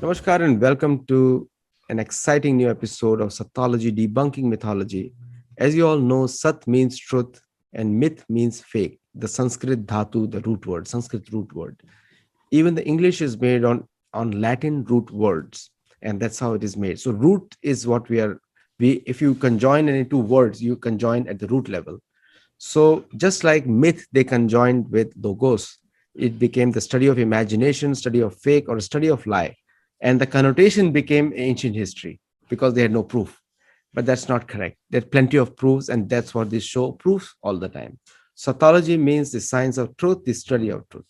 Namaskar and welcome to an exciting new episode of Satyology Debunking Mythology. As you all know, Sat means truth and myth means fake. The Sanskrit dhatu, the root word, Sanskrit root word. Even the English is made on Latin root words, and that's how it is made. So root is what we if you conjoin any two words, you conjoin at the root level. So just like myth, they conjoined with logos. It became the study of imagination, study of fake, or study of lie. And the connotation became ancient history because they had no proof. But that's not correct. There are plenty of proofs, and that's what this show proves all the time. Satyology means the science of truth, the study of truth.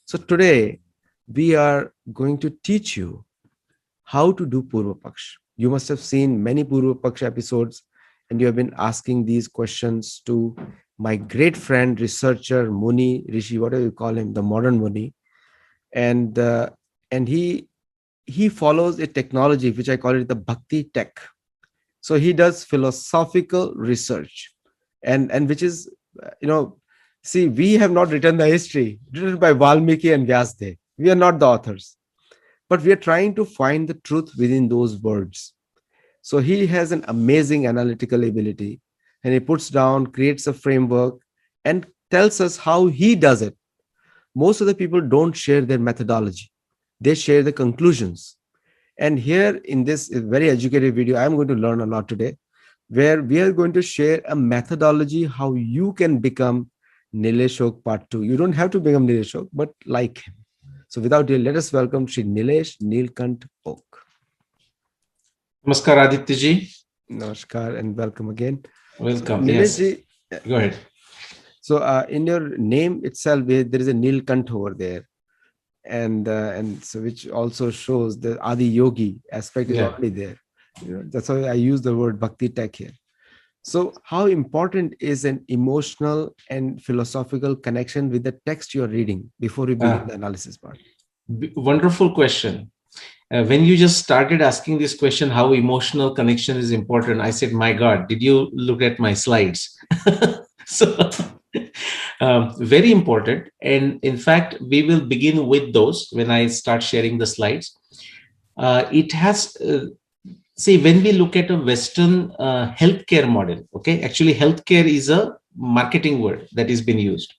So today, we are going to teach you how to do Purva Paksh. You must have seen many Purva Paksh episodes, and you have been asking these questions to my great friend, researcher, Muni, Rishi, whatever you call him, the modern Muni. And he follows a technology which I call it the Bhakti tech. So he does philosophical research, and which is, see, we have not written the history written by Valmiki and Vyasdev. We are not the authors, but we are trying to find the truth within those words. So he has an amazing analytical ability, and he puts down, creates a framework, and tells us how he does it. Most of the people don't share their methodology, they share the conclusions. And here in this very educated video, I'm going to learn a lot today, where we are going to share a methodology how you can become Nilesh Ok part 2. You don't have to become Nilesh Ok, but like him. So without delay, let us welcome Shri Nilesh Nilkant Ok. Namaskar, Aditya ji. Namaskar and welcome again. Welcome. So, Yes. Nilesh ji, Go ahead. so in your name itself, there is a Nilkant over there. And so which also shows the Adi Yogi aspect is Yeah. already there. That's why I use the word Bhakti tech here. So how important is an emotional and philosophical connection with the text you're reading before we begin the analysis part? Wonderful question. When you just started asking this question, how emotional connection is important, I said, my God, did you look at my slides? So, very important. And in fact, we will begin with those when I start sharing the slides. It has, see, when we look at a Western healthcare model, okay, actually, healthcare is a marketing word that is being used.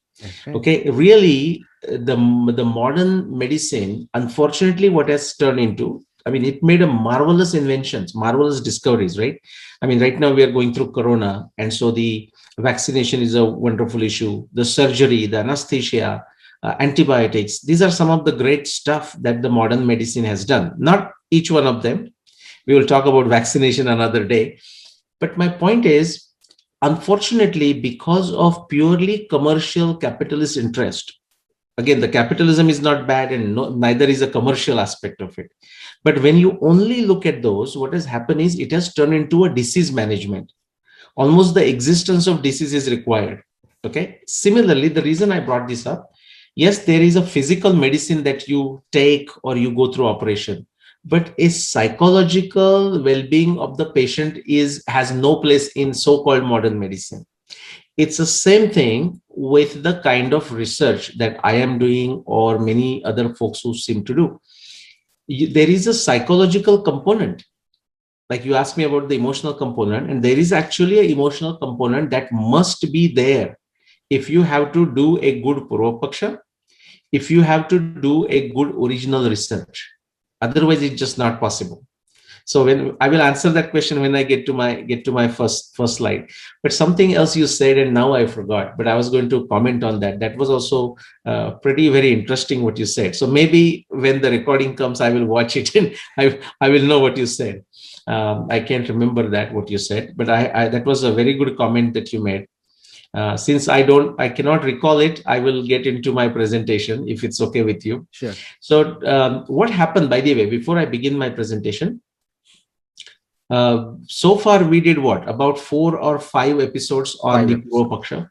Okay, really, the modern medicine, unfortunately, what has turned into, I mean, it made a marvelous inventions, marvelous discoveries, right? I mean, right now we are going through Corona, and so the vaccination is a wonderful issue. The surgery, the anesthesia, antibiotics, these are some of the great stuff that the modern medicine has done. Not each one of them. We will talk about vaccination another day. But my point is, unfortunately, because of purely commercial capitalist interest, again, the capitalism is not bad and neither is a commercial aspect of it. But when you only look at those, what has happened is it has turned into a disease management. Almost the existence of disease is required. Okay. Similarly, the reason I brought this up, yes, there is a physical medicine that you take or you go through operation, but a psychological well-being of the patient has no place in so-called modern medicine. It's the same thing with the kind of research that I am doing or many other folks who seem to do. There is a psychological component. Like you asked me about the emotional component, and there is actually an emotional component that must be there if you have to do a good Purva Paksha, if you have to do a good original research. Otherwise, it's just not possible. So when I will answer that question when I get to my first slide. But something else you said and now I forgot. But I was going to comment on that. That was also pretty very interesting what you said. So maybe when the recording comes, I will watch it and I will know what you said. I can't remember that what you said, but I that was a very good comment that you made. Since I cannot recall it, I will get into my presentation if it's okay with you. Sure. So what happened, by the way, before I begin my presentation, so far we did what, about 4 or 5 episodes on the Purva Paksha,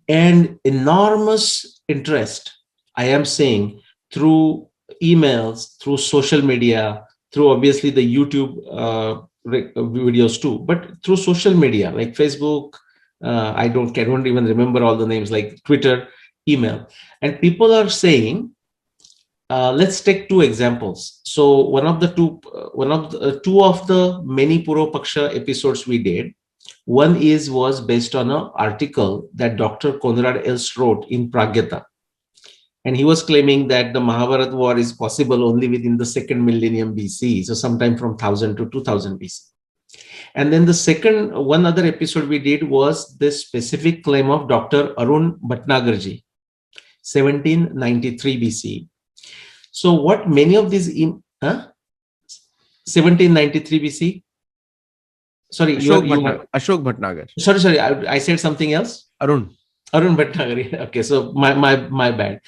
and enormous interest, I am saying, through emails, through social media, through obviously the YouTube videos too, but through social media like Facebook, I don't even remember all the names, like Twitter, email, and people are saying let's take two examples. So two of the many Purva Paksha episodes we did. One was based on an article that Dr. Konrad Elst wrote in Pragyata. And he was claiming that the Mahabharat war is possible only within the second millennium BC, so sometime from 1000 to 2000 BC. And then one other episode we did was this specific claim of Dr. Arun Bhatnagarji, 1793 BC. So what many of these 1793 BC? Sorry, Ashok Bhatnagar. Sorry, I said something else. Arun Bhatnagar. Okay, so my bad.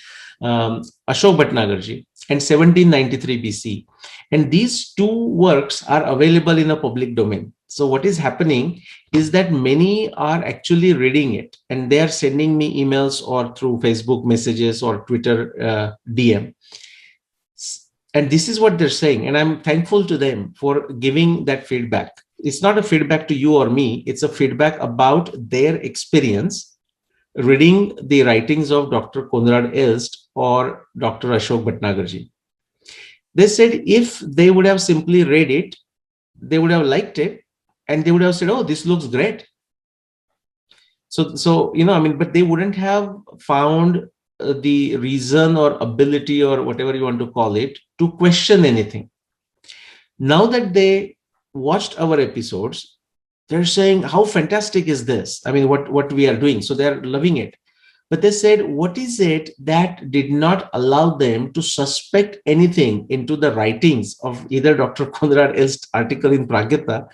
Ashok Bhatnagarji and 1793 BC. And these two works are available in a public domain. So what is happening is that many are actually reading it and they are sending me emails or through Facebook messages or Twitter DM. And this is what they're saying. And I'm thankful to them for giving that feedback. It's not a feedback to you or me. It's a feedback about their experience reading the writings of Dr. Konrad Elst or Dr. Ashok Bhatnagarji. They said if they would have simply read it, they would have liked it and they would have said, oh, this looks great. So but they wouldn't have found the reason or ability or whatever you want to call it to question anything. Now that they watched our episodes, they're saying, how fantastic is this? I mean, what we are doing. So they're loving it. But they said, what is it that did not allow them to suspect anything into the writings of either Dr. Konrad Elst's article in Pragyata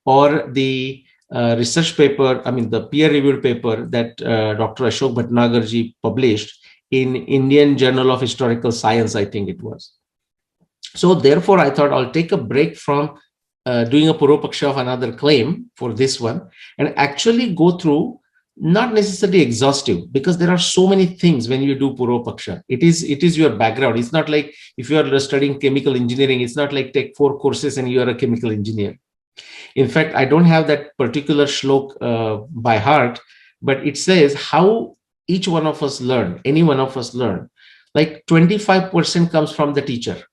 or the research paper, the peer-reviewed paper that Dr. Ashok Bhatnagarji published in Indian Journal of Historical Science, I think it was. So therefore, I thought I'll take a break from doing a Purva Paksha of another claim for this one and actually go through, not necessarily exhaustive, because there are so many things when you do Purva Paksha. It is your background. It's not like if you are studying chemical engineering, it's not like take 4 courses and you are a chemical engineer. In fact, I don't have that particular shlok by heart, but it says how each one of us learn, any one of us learn. Like 25% comes from the teacher.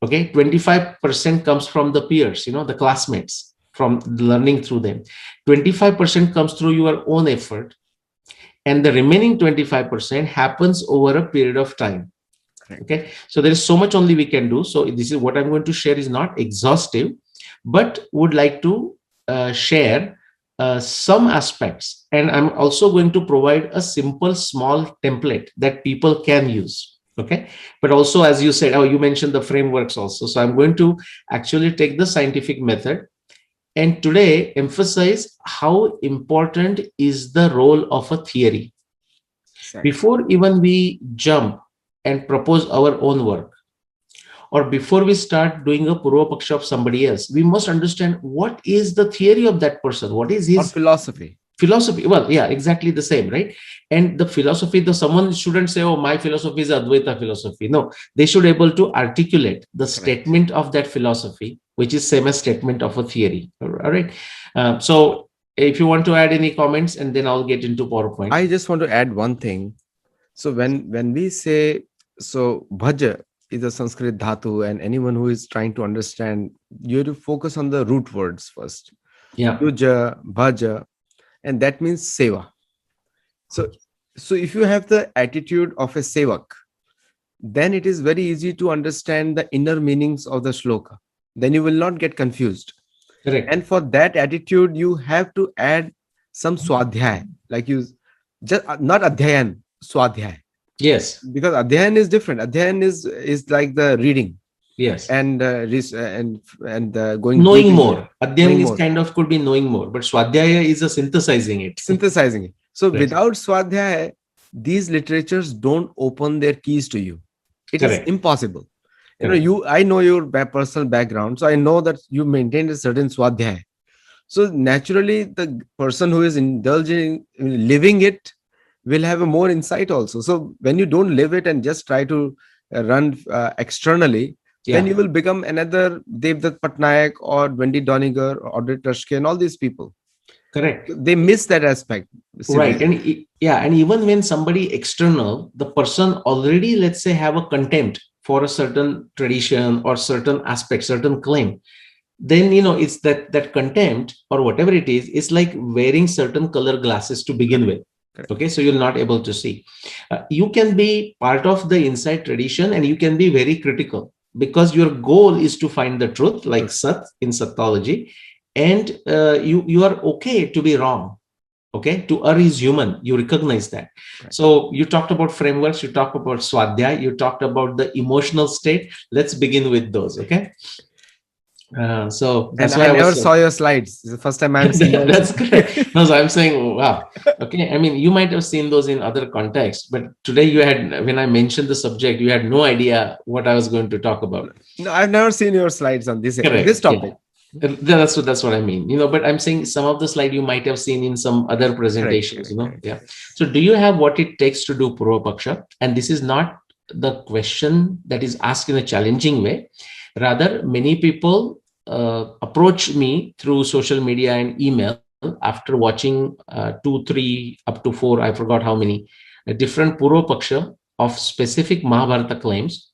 Okay, 25% comes from the peers, the classmates, from learning through them. 25% comes through your own effort. And the remaining 25% happens over a period of time. Okay, so there is so much only we can do. So this is what I'm going to share is not exhaustive, but would like to share some aspects. And I'm also going to provide a simple, small template that people can use. Okay, but also, as you said, you mentioned the frameworks also. So I'm going to actually take the scientific method and today emphasize how important is the role of a theory. Exactly. Before even we jump and propose our own work, or before we start doing a Purva Paksha of somebody else, we must understand what is the theory of that person. What is his philosophy? Well, yeah, exactly the same, right? And the philosophy, someone shouldn't say, oh, my philosophy is Advaita philosophy. No, they should be able to articulate the statement of that philosophy, which is same as statement of a theory. All right. So if you want to add any comments, and then I'll get into PowerPoint. I just want to add one thing. So when we say, so bhaja is a Sanskrit dhatu, and anyone who is trying to understand, you have to focus on the root words first. Yeah. Yuja, bhaja, and that means seva. So if you have the attitude of a sevak, then it is very easy to understand the inner meanings of the shloka. Then you will not get confused. Correct. And for that attitude, you have to add some swadhyay, like you just not adhyayan, swadhyay. Yes. Because adhyayan is different. Adhyayan is like the reading. Yes. And going knowing more. Adhyayan is kind of could be knowing more, but swadhyaya is a synthesizing it. So right. Without swadhyaya, these literatures don't open their keys to you. It Correct. Is impossible. I know your personal background, so I know that you maintain a certain swadhyaya. So naturally, the person who is indulging, living it, will have a more insight also. So when you don't live it and just try to run externally, then you will become another Devdutt Patnaik or Wendy Doniger or Audrey Truschke and all these people. Correct. They miss that aspect. Right. Severely. And even when somebody external, the person already, let's say, have a contempt for a certain tradition or certain aspect, certain claim, then it's that contempt or whatever it is, it's like wearing certain color glasses to begin with. Correct. Okay, so you're not able to see. You can be part of the inside tradition and you can be very critical, because your goal is to find the truth, like Sat in Satology, and you are okay to be wrong. Okay, to err is human. You recognize that. Right. So you talked about frameworks, you talked about Swadhyay, you talked about the emotional state. Let's begin with those. Okay. So And that's I why I never was saw your slides. It's the first time I'm seeing them. that's correct. No, so I'm saying, wow. Okay. I mean, you might have seen those in other contexts, but today you had, when I mentioned the subject, you had no idea what I was going to talk about. No, I've never seen your slides on this Correct. topic. Yeah. That's what I mean. But I'm saying some of the slide you might have seen in some other presentations. Correct. Yeah. So do you have what it takes to do Purva Paksha? And this is not the question that is asked in a challenging way. Rather, many people approach me through social media and email after watching 2, 3, up to 4, I forgot how many, different Purva Paksha of specific Mahabharata claims.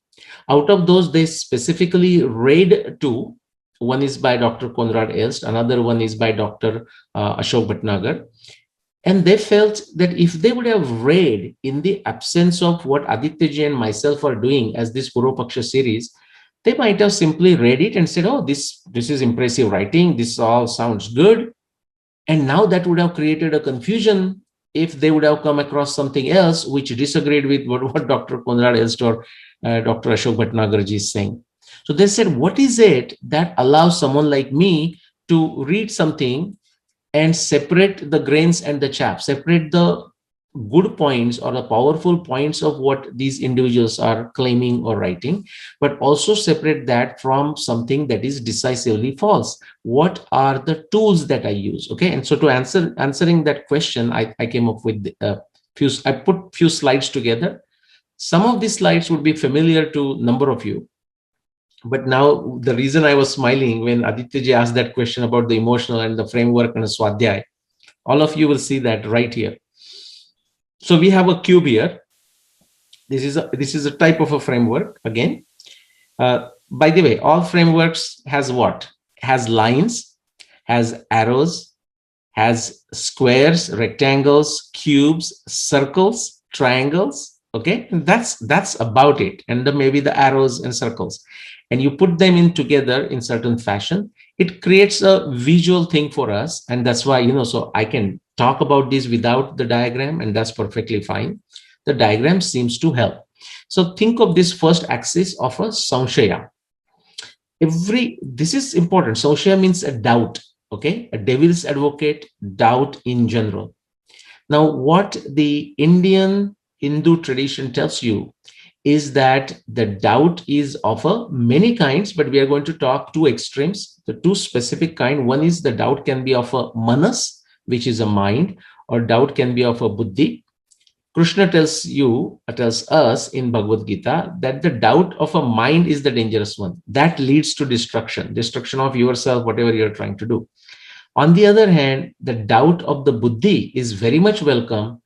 Out of those, they specifically read 2. One is by Dr. Konrad Elst, another one is by Dr. Ashok Bhatnagar. And they felt that if they would have read in the absence of what Aditya Ji and myself are doing as this Purva Paksha series, they might have simply read it and said, oh, this is impressive writing. This all sounds good. And now that would have created a confusion if they would have come across something else which disagreed with what Dr. Konrad Elst or Dr. Ashok Bhatnagar Ji is saying. So they said, what is it that allows someone like me to read something and separate the grains and the chaff, separate the good points or the powerful points of what these individuals are claiming or writing, but also separate that from something that is decisively false? What are the tools that I use? Okay. And so to answering that question, I came up with I put few slides together. Some of these slides would be familiar to a number of you. But now the reason I was smiling when Aditya Ji asked that question about the emotional and the framework and the Swadhyay, all of you will see that right here. So we have a cube here. This is a type of a framework again. By the way, all frameworks has what? Has lines, has arrows, has squares, rectangles, cubes, circles, triangles. Okay, and that's about it. And maybe the arrows and circles. And you put them in together in certain fashion, it creates a visual thing for us. And that's why, so I can talk about this without the diagram, and that's perfectly fine. The diagram seems to help. So think of this first axis of a Samshaya. This is important. Samshaya means a doubt, okay? A devil's advocate, doubt in general. Now, what the Indian Hindu tradition tells you is that the doubt is of many kinds, but we are going to talk 2 extremes, the 2 specific kind. One is the doubt can be of a manas, which is a mind, or doubt can be of a buddhi. Krishna tells us in Bhagavad Gita that the doubt of a mind is the dangerous one. That leads to destruction of yourself, whatever you're trying to do. On the other hand, the doubt of the buddhi is very much welcome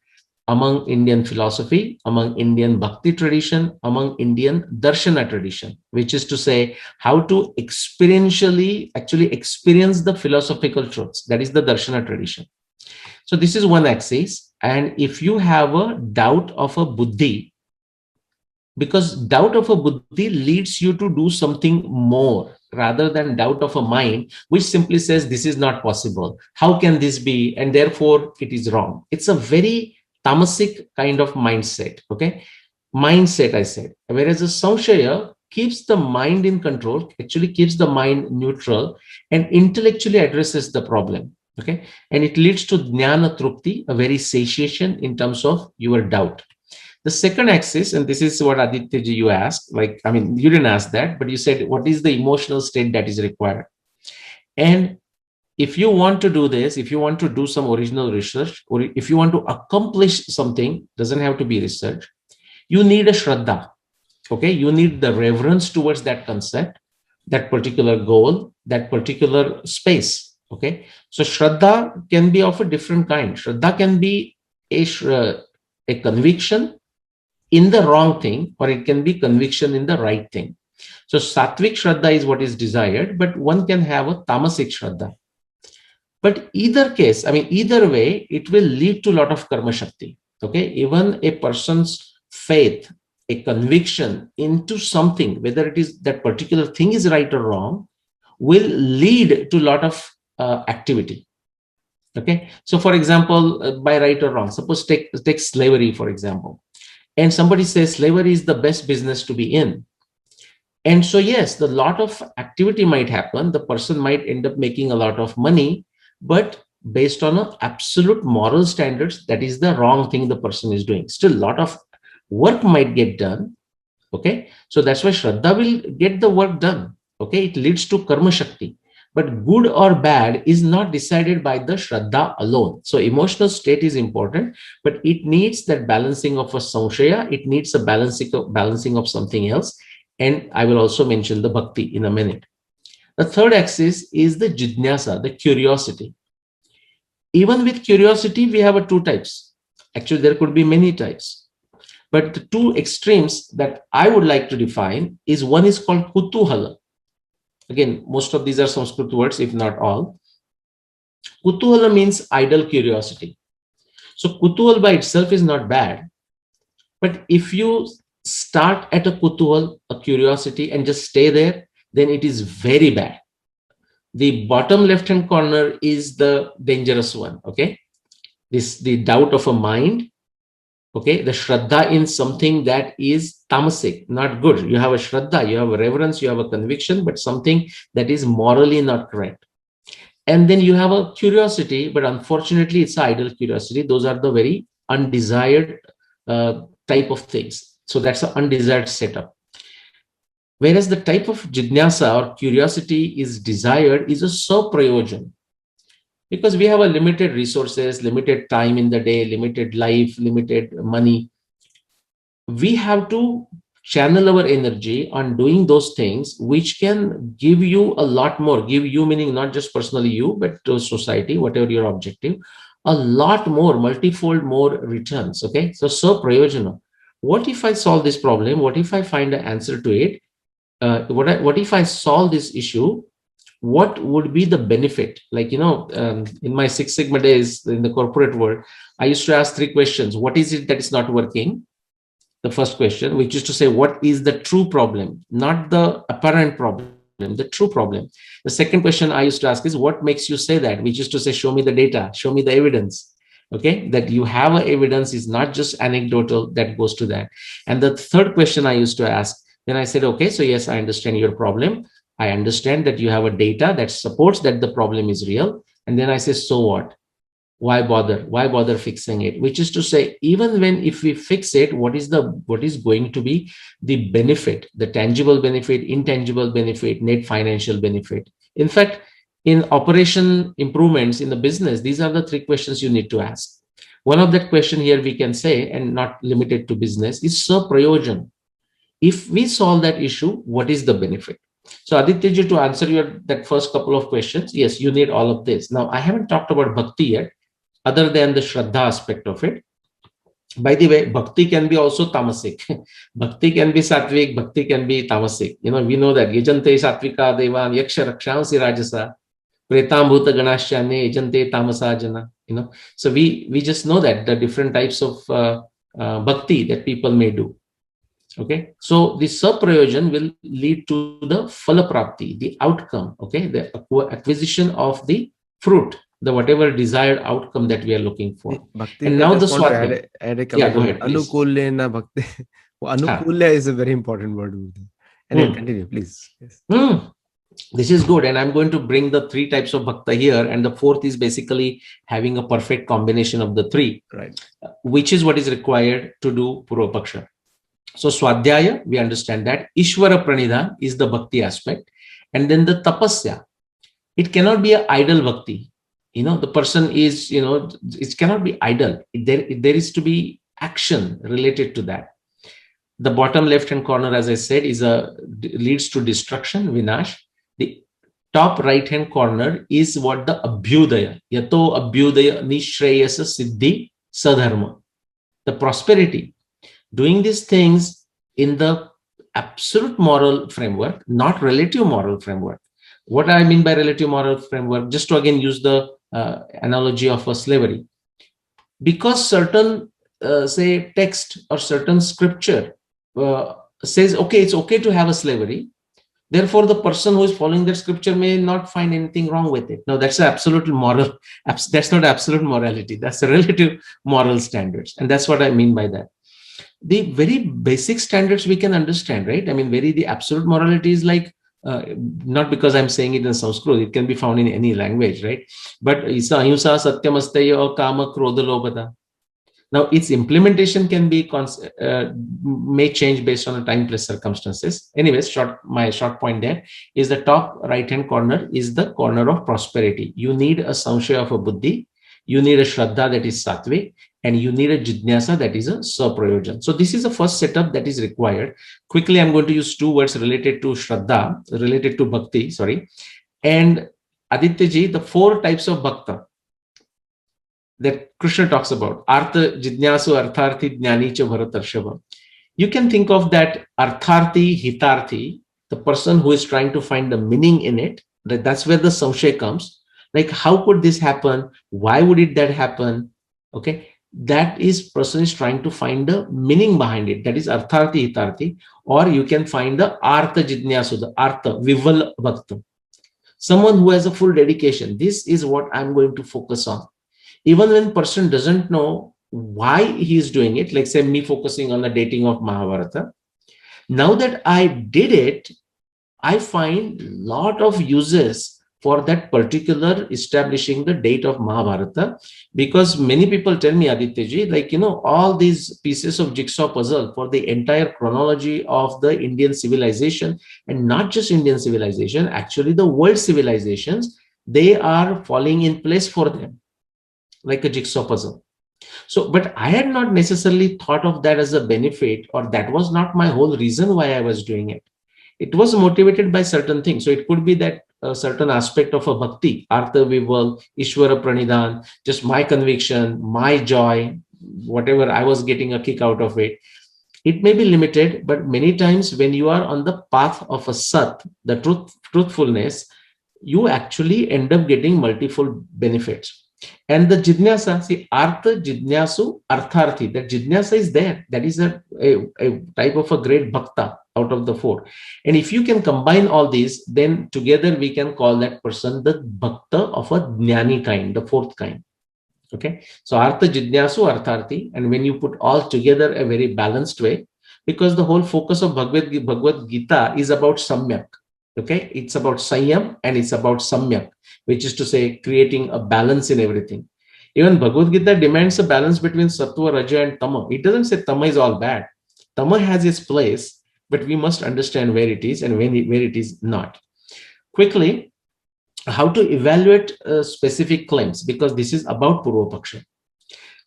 among Indian philosophy, among Indian bhakti tradition, among Indian darshana tradition, which is to say how to experientially actually experience the philosophical truths. That is the darshana tradition. So this is one axis. And if you have a doubt of a buddhi, because doubt of a buddhi leads you to do something more rather than doubt of a mind, which simply says this is not possible. How can this be? And therefore it is wrong. It's a very tamasic kind of mindset, okay? Mindset, I said. Whereas a Samshaya keeps the mind in control, actually keeps the mind neutral and intellectually addresses the problem, okay? And it leads to Jnana Trupti, a very satiation in terms of your doubt. The second axis, and this is what Aditya Ji you asked, you didn't ask that, but you said, what is the emotional state that is required? And if you want to do this, if you want to do some original research, or if you want to accomplish something, doesn't have to be research, you need a Shraddha, okay? You need the reverence towards that concept, that particular goal, that particular space. Okay, so Shraddha can be of a different kind. Shraddha can be a conviction in the wrong thing, or it can be conviction in the right thing. So Sattvic Shraddha is what is desired, but one can have a Tamasic Shraddha. But either case, I mean, either way, it will lead to a lot of karma shakti. Okay, even a person's faith, a conviction into something, whether it is that particular thing is right or wrong, will lead to a lot of activity. Okay, so for example, by right or wrong, suppose take slavery for example, and somebody says slavery is the best business to be in. And so, yes, the lot of activity might happen. The person might end up making a lot of money, but based on a absolute moral standards, that is the wrong thing the person is doing. Still, a lot of work might get done. Okay, so that's why Shraddha will get the work done. Okay, it leads to Karma Shakti. But good or bad is not decided by the Shraddha alone. So emotional state is important, but it needs that balancing of a Samshaya, it needs a balancing of something else. And I will also mention the Bhakti in a minute. The third axis is the Jidnyasa, the curiosity. Even with curiosity, we have two types. Actually, there could be many types. But the two extremes that I would like to define is one is called Kutuhala. Again, most of these are Sanskrit words, if not all. Kutuhala means idle curiosity. So Kutuhal by itself is not bad. But if you start at a Kutuhal, a curiosity, and just stay there, then it is very bad. The bottom left-hand corner is the dangerous one. Okay. The doubt of a mind. Okay, the Shraddha in something that is tamasic, not good. You have a Shraddha, you have a reverence, you have a conviction, but something that is morally not correct. And then you have a curiosity, but unfortunately, it's idle curiosity. Those are the very undesired type of things. So that's an undesired setup. Whereas the type of jidnyasa or curiosity is desired is a saprayojan. Because we have a limited resources, limited time in the day, limited life, limited money. We have to channel our energy on doing those things which can give you a lot more. Give you meaning not just personally you, but to society, whatever your objective, a lot more, multifold more returns. Okay, so prayojana. What if I solve this problem? What if I find an answer to it? What if I solve this issue? What would be the benefit? Like, in my Six Sigma days in the corporate world, I used to ask three questions. What is it that is not working? The first question, which is to say, what is the true problem? Not the apparent problem, the true problem. The second question I used to ask is, what makes you say that? Which is to say, show me the data, show me the evidence. Okay, that you have evidence is not just anecdotal, that goes to that. And the third question I used to ask, then I said, okay, so yes, I understand your problem. I understand that you have a data that supports that the problem is real. And then I say, so what? Why bother fixing it? Which is to say, even when if we fix it, what is going to be the benefit, the tangible benefit, intangible benefit, net financial benefit? In fact, in operation improvements in the business, these are the three questions you need to ask. One of that question here we can say, and not limited to business, is prayojan. If we solve that issue, what is the benefit? So Aditya, to answer that first couple of questions, yes, you need all of this. Now, I haven't talked about bhakti yet, other than the Shraddha aspect of it. By the way, bhakti can be also tamasic. Bhakti can be sattvic, bhakti can be tamasic. We know that yajante sattvika devan yaksha rakshansi rajasa pretam bhuta ganashyanne yajante tamasa jana. So we just know that the different types of bhakti that people may do. Okay, so the saprayojan will lead to the phalaprapti, the outcome. Okay, the acquisition of the fruit, the whatever desired outcome that we are looking for. Bhakti, and I now the just want to Swadhyay. add a Yeah, comment go on ahead, please. Anukulya na bhakti. Anukulya is a very important word. And continue, please. Yes. This is good. And I'm going to bring the three types of bhakta here. And the fourth is basically having a perfect combination of the three, right? Which is what is required to do Purva-paksha. So Swadhyaya, we understand that. Ishvara Pranidhan is the bhakti aspect. And then the tapasya. It cannot be an idle bhakti. The person is, it cannot be idle. There is to be action related to that. The bottom left-hand corner, as I said, leads to destruction, vinash. The top right hand corner is what the abhyudaya, yato abhyudaya nishreyasa siddhi sadharma, the prosperity. Doing these things in the absolute moral framework, not relative moral framework. What I mean by relative moral framework, just to again use the analogy of a slavery, because certain say text or certain scripture says, okay, it's okay to have a slavery, therefore the person who is following that scripture may not find anything wrong with it. No, that's absolute moral. That's not absolute morality, that's a relative moral standards, and that's what I mean by that. The very basic standards we can understand, right? I mean, the absolute morality is like, not because I'm saying it in Sanskrit, it can be found in any language, right? But it's ahimsa, satyam, asteya, or kama, krodha, lobhata. Now, its implementation can be may change based on the time plus circumstances. Anyways, my short point there is the top right hand corner is the corner of prosperity. You need a samshaya of a buddhi, you need a shraddha that is sattvic, and you need a jidnyasa that is a saprayojan. So this is the first setup that is required. Quickly, I'm going to use two words related to shraddha, related to bhakti, sorry. And Aditya ji, the four types of bhakta that Krishna talks about, Artha, Jidnyasu, Artharthi, Jnani, cha Bharatarshava. You can think of that Artharthi, Hitarthi, the person who is trying to find the meaning in it. That's where the samshay comes. Like, how could this happen? Why would that happen? Okay, that is person is trying to find the meaning behind it. That is Artharthi, Hitarthi. Or you can find the Artha Jidnyasu, the Artha, Vival Bhakta. Someone who has a full dedication. This is what I'm going to focus on. Even when person doesn't know why he is doing it, like say me focusing on the dating of Mahabharata, now that I did it, I find a lot of uses for that particular establishing the date of Mahabharata, because many people tell me, Aditya ji, like, all these pieces of jigsaw puzzle for the entire chronology of the Indian civilization, and not just Indian civilization, actually the world civilizations, they are falling in place for them like a jigsaw puzzle. So, but I had not necessarily thought of that as a benefit, or that was not my whole reason why I was doing it. It was motivated by certain things. So it could be that a certain aspect of a bhakti, Artha Vival, Ishvara Pranidhan, just my conviction, my joy, whatever I was getting a kick out of it. It may be limited, but many times when you are on the path of a sat, the truthfulness, you actually end up getting multiple benefits. And the jidnyasa, see, Artha Jidnyasu Artharthi, that jidnyasa is there. That is a type of a great bhakta out of the four. And if you can combine all these, then together we can call that person the bhakta of a jnani kind, the fourth kind. Okay, so Artha Jidnyasu Artharthi, and when you put all together a very balanced way, because the whole focus of Bhagavad Gita is about samyak. Okay, it's about Sanyam and it's about Samyak, which is to say creating a balance in everything. Even Bhagavad Gita demands a balance between Sattva, Raja and Tama. It doesn't say Tama is all bad. Tama has its place, but we must understand where it is and where it is not. Quickly, how to evaluate specific claims, because this is about Purva Paksha.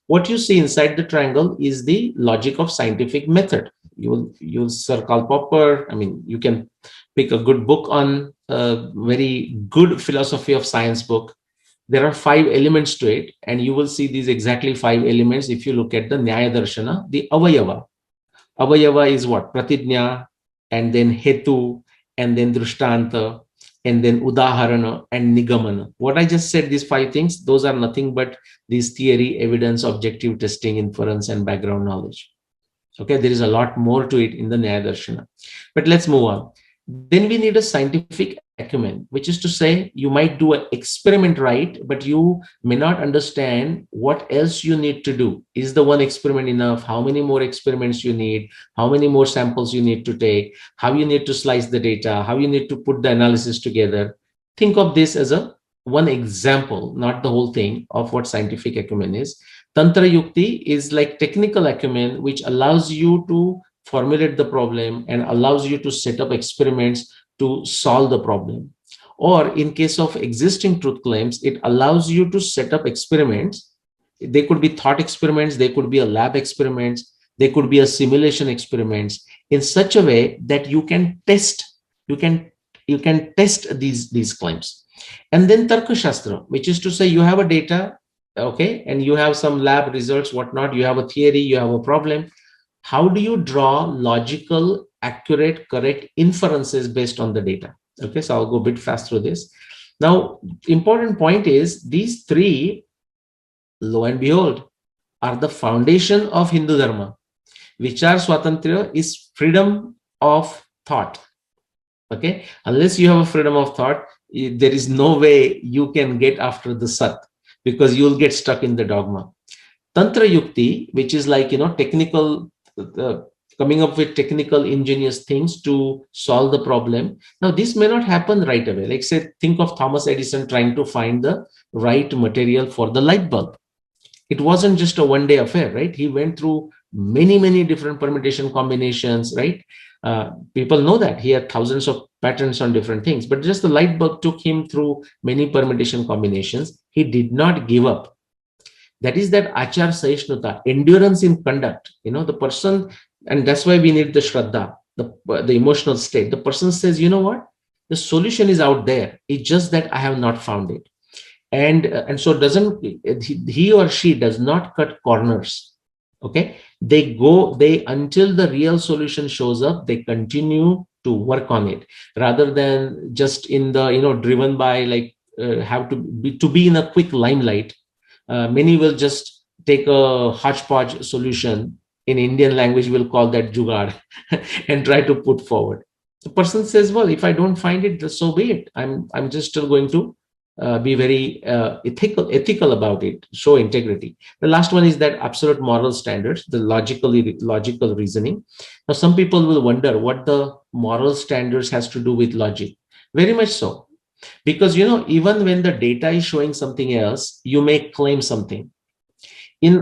What you see inside the triangle is the logic of scientific method. You'll use Sir Karl Popper. I mean, you can pick a good book on a very good philosophy of science book. There are 5 elements to it, and you will see these exactly 5 elements if you look at the Nyaya Darshana, the Avayava. Avayava is what? Pratidnya, and then Hetu, and then Drishtanta, and then Udaharana and Nigamana. What I just said, these 5 things, those are nothing but these theory, evidence, objective testing, inference, and background knowledge. Okay, there is a lot more to it in the Nyaya Darshana. But let's move on. Then we need a scientific acumen, which is to say you might do an experiment right, but you may not understand what else you need to do. Is the one experiment enough? How many more experiments you need? How many more samples you need to take? How you need to slice the data? How you need to put the analysis together? Think of this as one example, not the whole thing of what scientific acumen is. Tantra Yukti is like technical acumen, which allows you to formulate the problem and allows you to set up experiments to solve the problem. Or in case of existing truth claims, it allows you to set up experiments. They could be thought experiments, they could be a lab experiments, they could be a simulation experiments in such a way that you can test, you can you can test these claims. And then Tarka Shastra, which is to say you have a data, okay, and you have some lab results, whatnot, you have a theory, you have a problem. How do you draw logical, accurate, correct inferences based on the data? Okay, so I'll go a bit fast through this. Now, important point is these three, lo and behold, are the foundation of Hindu Dharma. Vichar Swatantrya is freedom of thought. Okay, unless you have a freedom of thought, there is no way you can get after the Sat, because you'll get stuck in the dogma. Tantra Yukti, which is like, technical, coming up with technical, ingenious things to solve the problem. Now, this may not happen right away. Like, say, think of Thomas Edison trying to find the right material for the light bulb. It wasn't just a one-day affair, right? He went through many different permutation combinations, right? People know that he had thousands of patents on different things, but just the light bulb took him through many permutation combinations. He did not give up. That is that achar saishnuta, endurance in conduct. The person, and that's why we need the shraddha, the emotional state. The person says, you know what? The solution is out there. It's just that I have not found it. And so he or she does not cut corners. Okay, they until the real solution shows up, they continue to work on it, rather than just in the driven by like have to be in a quick limelight. Many will just take a hodgepodge solution. In Indian language, we'll call that jugaad and try to put forward. The person says, well, if I don't find it, so be it. I'm just still going to be very ethical about it, show integrity. The last one is that absolute moral standards, the logical reasoning. Now, some people will wonder what the moral standards has to do with logic. Very much so, because even when the data is showing something else, you may claim something. In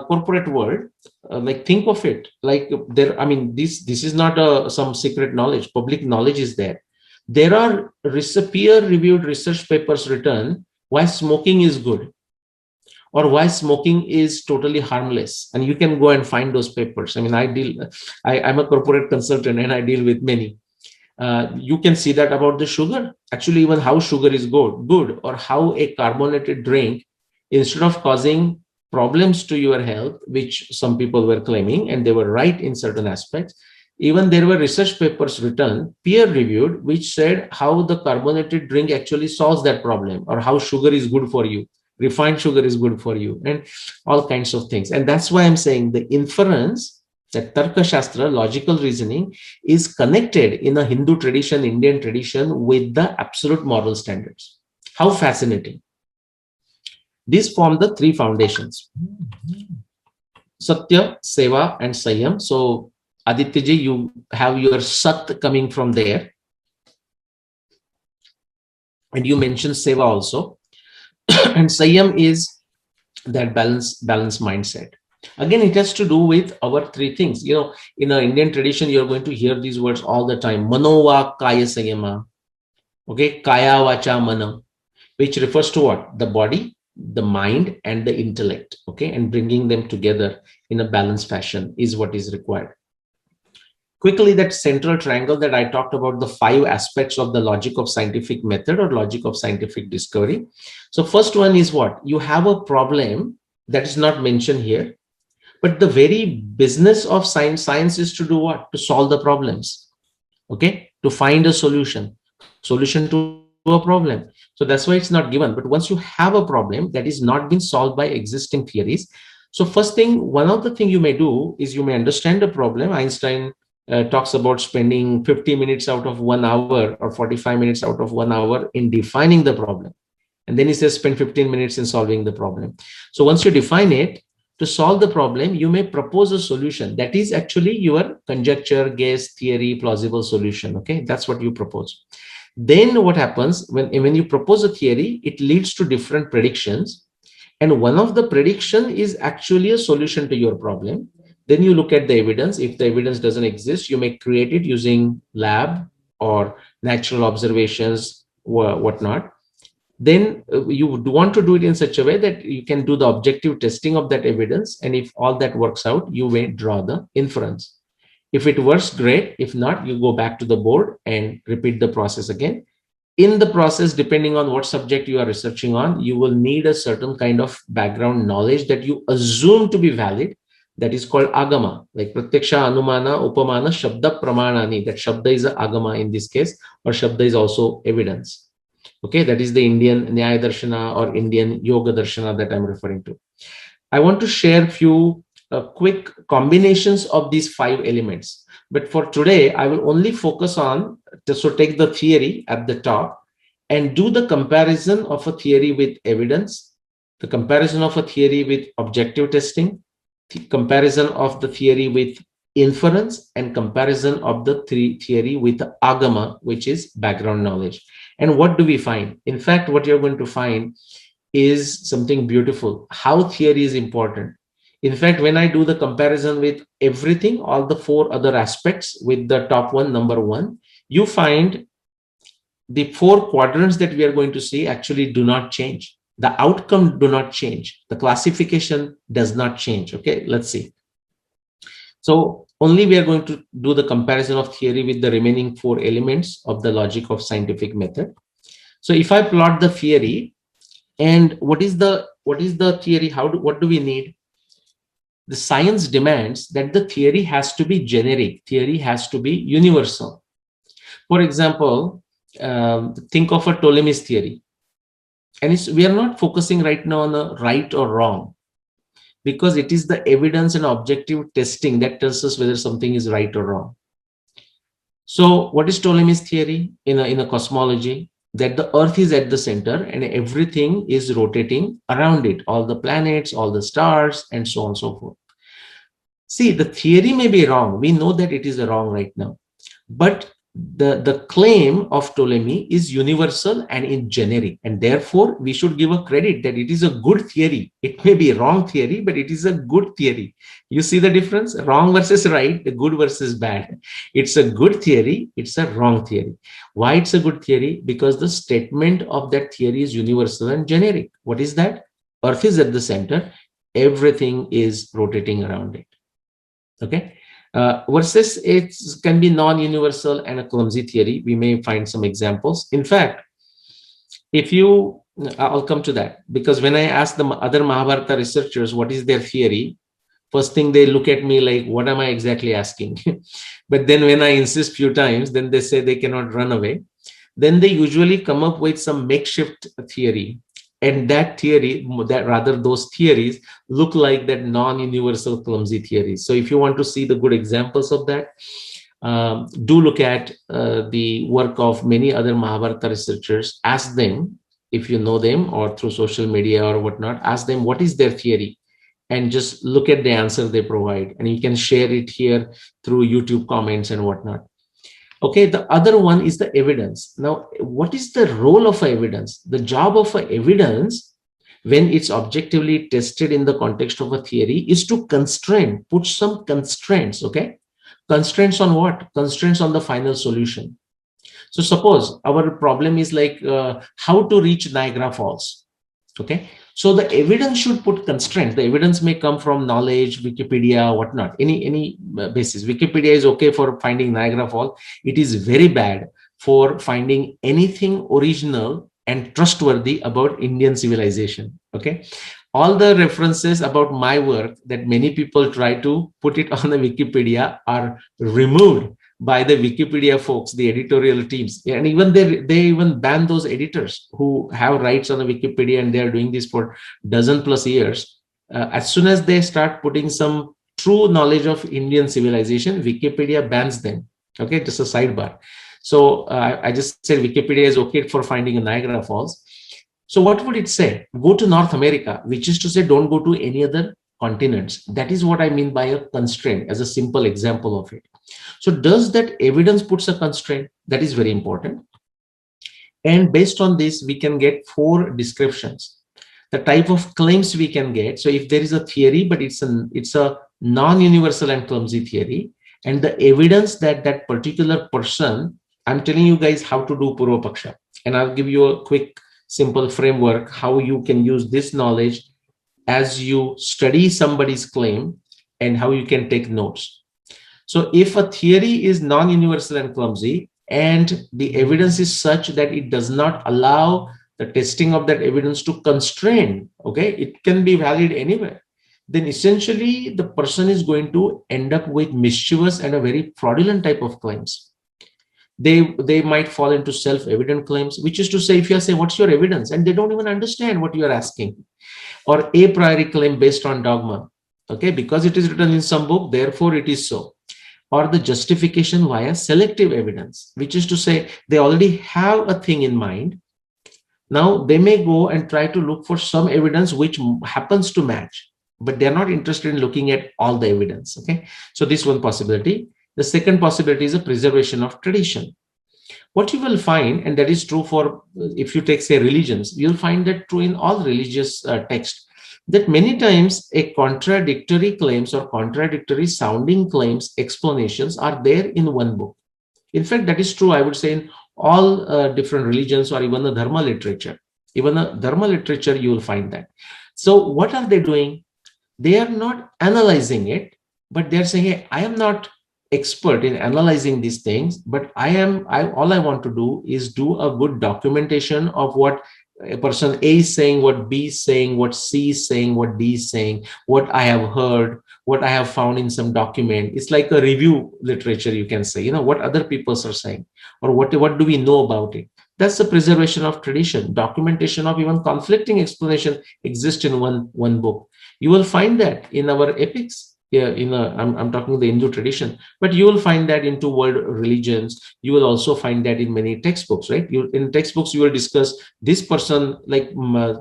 corporate world, like think of it like there. I mean, this is not some secret knowledge. Public knowledge is there. There are peer-reviewed research papers written why smoking is good or why smoking is totally harmless. And you can go and find those papers. I mean, I'm a corporate consultant and I deal with many. You can see that about the sugar. Actually, even how sugar is good, or how a carbonated drink, instead of causing problems to your health, which some people were claiming, and they were right in certain aspects, even there were research papers written, peer-reviewed, which said how the carbonated drink actually solves that problem, or how sugar is good for you, refined sugar is good for you, and all kinds of things. And that's why I'm saying the inference, that Tarka Shastra, logical reasoning, is connected in a Hindu tradition, Indian tradition, with the absolute moral standards. How fascinating. These form the three foundations: Satya, Seva, and Sanyam. So Aditya, you have your Sat coming from there. And you mentioned Seva also. And Sanyam is that balanced mindset. Again, it has to do with our three things. In our Indian tradition, you're going to hear these words all the time. Manova Kaya Sanyama. Okay, Kaya Vacha Mana, which refers to what? The body, the mind, and the intellect. Okay, and bringing them together in a balanced fashion is what is required. Quickly, that central triangle that I talked about, the 5 aspects of the logic of scientific method or logic of scientific discovery. So first one is what? You have a problem that is not mentioned here, but the very business of science is to do what? To solve the problems. Okay, to find a solution to a problem. So that's why it's not given. But once you have a problem that is not been solved by existing theories, so first thing, one of the things you may do is you may understand the problem. Einstein talks about spending 50 minutes out of 1 hour or 45 minutes out of 1 hour in defining the problem. And then he says spend 15 minutes in solving the problem. So once you define it, to solve the problem, you may propose a solution. That is actually your conjecture, guess, theory, plausible solution. Okay, that's what you propose. Then what happens when you propose a theory, it leads to different predictions. And one of the prediction is actually a solution to your problem. Then you look at the evidence. If the evidence doesn't exist, you may create it using lab or natural observations or whatnot. Then you would want to do it in such a way that you can do the objective testing of that evidence. And if all that works out, you may draw the inference. If it works, great. If not, you go back to the board and repeat the process again. In the process, depending on what subject you are researching on, you will need a certain kind of background knowledge that you assume to be valid. That is called agama, like pratyaksha, anumana, upamana, shabda, pramanani. That shabda is a agama in this case, or shabda is also evidence. Okay, that is the Indian Nyaya Darshana or Indian Yoga Darshana that I'm referring to. I want to share few quick combinations of these 5 elements. But for today, I will only focus on, so take the theory at the top and do the comparison of a theory with evidence, the comparison of a theory with objective testing, the comparison of the theory with inference, and comparison of the theory with the agama, which is background knowledge. And what do we find? In fact, what you're going to find is something beautiful, how theory is important. In fact, when I do the comparison with everything, all the 4 other aspects with the top one, number 1, you find the 4 quadrants that we are going to see actually do not change. The outcome do not change. The classification does not change. Okay, let's see. So only we are going to do the comparison of theory with the remaining 4 elements of the logic of scientific method. So if I plot the theory, and what is the theory? What do we need? The science demands that the theory has to be generic. Theory has to be universal. For example, think of a Ptolemy's theory. And we are not focusing right now on a right or wrong, because it is the evidence and objective testing that tells us whether something is right or wrong. So what is Ptolemy's theory in a cosmology? That the earth is at the center and everything is rotating around it, all the planets, all the stars, and so on and so forth. See, the theory may be wrong. We know that it is wrong right now. But the claim of Ptolemy is universal and in generic. And therefore, we should give a credit that it is a good theory. It may be a wrong theory, but it is a good theory. You see the difference? Wrong versus right, the good versus bad. It's a good theory. It's a wrong theory. Why it's a good theory? Because the statement of that theory is universal and generic. What is that? Earth is at the center. Everything is rotating around it. Okay. Versus it can be non-universal and a clumsy theory. We may find some examples. In fact, I'll come to that, because when I ask the other Mahabharata researchers what is their theory, first thing they look at me like, what am I exactly asking? But then when I insist few times, then they say they cannot run away. Then they usually come up with some makeshift theory. And that theory, those theories look like that non-universal clumsy theories. So if you want to see the good examples of that, do look at the work of many other Mahabharata researchers. Ask them, if you know them or through social media or whatnot, ask them what is their theory, and just look at the answer they provide. And you can share it here through YouTube comments and whatnot. Okay, the other one is the evidence. Now, what is the role of evidence? The job of evidence, when it's objectively tested in the context of a theory, is to constrain, put some constraints, okay? Constraints on what? Constraints on the final solution. So suppose our problem is like how to reach Niagara Falls, okay? So the evidence should put constraints. The evidence may come from knowledge, Wikipedia, whatnot, any basis. Wikipedia is okay for finding Niagara Falls. It is very bad for finding anything original and trustworthy about Indian civilization, okay? All the references about my work that many people try to put it on the Wikipedia are removed by the Wikipedia folks, the editorial teams. And even they even ban those editors who have rights on the Wikipedia, and they're doing this for dozen plus years. As soon as they start putting some true knowledge of Indian civilization, Wikipedia bans them. Okay, just a sidebar. So I just said Wikipedia is okay for finding a Niagara Falls. So what would it say? Go to North America, which is to say don't go to any other continents. That is what I mean by a constraint, as a simple example of it. So does that evidence puts a constraint? That is very important. And based on this, we can get 4 descriptions, the type of claims we can get. So if there is a theory, but it's a non-universal and clumsy theory, and the evidence that that particular person, I'm telling you guys how to do Purva Paksha, and I'll give you a quick, simple framework how you can use this knowledge as you study somebody's claim and how you can take notes. So if a theory is non-universal and clumsy, and the evidence is such that it does not allow the testing of that evidence to constrain, okay, it can be valid anywhere, then essentially the person is going to end up with mischievous and a very fraudulent type of claims. They might fall into self-evident claims, which is to say, if you say, what's your evidence? And they don't even understand what you are asking. Or a priori claim based on dogma. Okay, because it is written in some book, therefore it is so. Or the justification via selective evidence, which is to say, they already have a thing in mind. Now they may go and try to look for some evidence which happens to match, but they're not interested in looking at all the evidence. Okay, so this one possibility. The second possibility is a preservation of tradition. What you will find, and that is true for, if you take, say, religions, you'll find that true in all religious texts, that many times a contradictory claims or contradictory sounding claims, explanations are there in one book. In fact, that is true, I would say, in all different religions, or even the Dharma literature. Even the Dharma literature, you will find that. So what are they doing? They are not analyzing it, but they're saying, hey, I am not expert in analyzing these things, but all I want to do is do a good documentation of what a person A is saying, what B is saying, what C is saying, what D is saying, what I have heard, what I have found in some document. It's like a review literature, you can say, what other people are saying, or what do we know about it. That's the preservation of tradition. Documentation of even conflicting explanation exists in one book. You will find that in our epics. Yeah, I'm talking the Hindu tradition, but you will find that in two world religions. You will also find that in many textbooks, right? In textbooks, you will discuss this person, like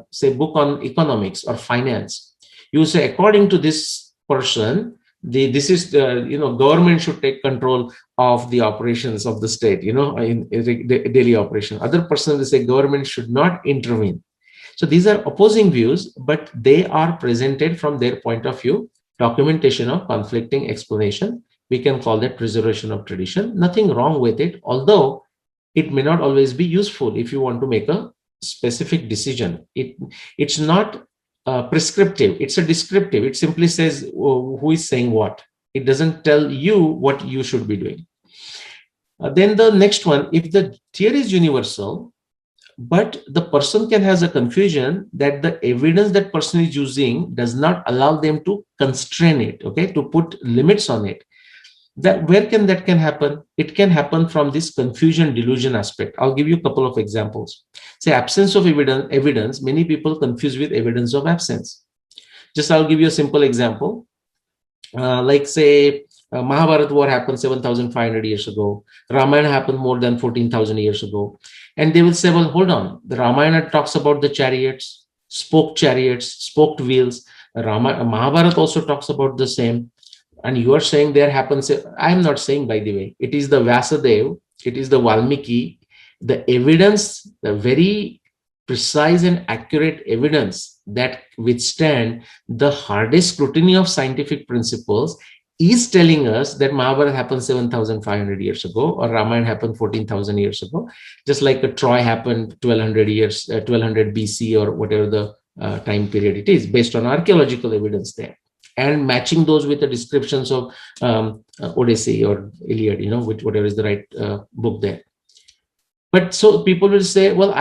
say book on economics or finance. You will say, according to this person, this is government should take control of the operations of the state, in daily operation. Other person will say government should not intervene. So these are opposing views, but they are presented from their point of view. Documentation of conflicting explanation, we can call that preservation of tradition. Nothing wrong with it, although it may not always be useful if you want to make a specific decision. It's not prescriptive, it's a descriptive. It simply says who is saying what. It doesn't tell you what you should be doing. Then the next one, if the theory is universal, but the person can has a confusion that the evidence that person is using does not allow them to constrain it, okay, to put limits on it. That where can happen? It can happen from this confusion delusion aspect. I'll give you a couple of examples. Say absence of evidence, many people confuse with evidence of absence. Just I'll give you a simple example. Like say Mahabharata war happened 7,500 years ago. Ramayana happened more than 14,000 years ago. And they will say, well, hold on. The Ramayana talks about the chariots, spoked wheels. Mahabharata also talks about the same. And you are saying there happens. I'm not saying, by the way, it is the Vyasadeva, it is the Valmiki, the evidence, the very precise and accurate evidence that withstand the hardest scrutiny of scientific principles is telling us that Mahabharata happened 7,500 years ago, or Ramayana happened 14,000 years ago, just like a Troy happened 1200 BC, or whatever the time period it is, based on archaeological evidence there, and matching those with the descriptions of Odyssey or Iliad, with whatever is the right book there. But so people will say, well,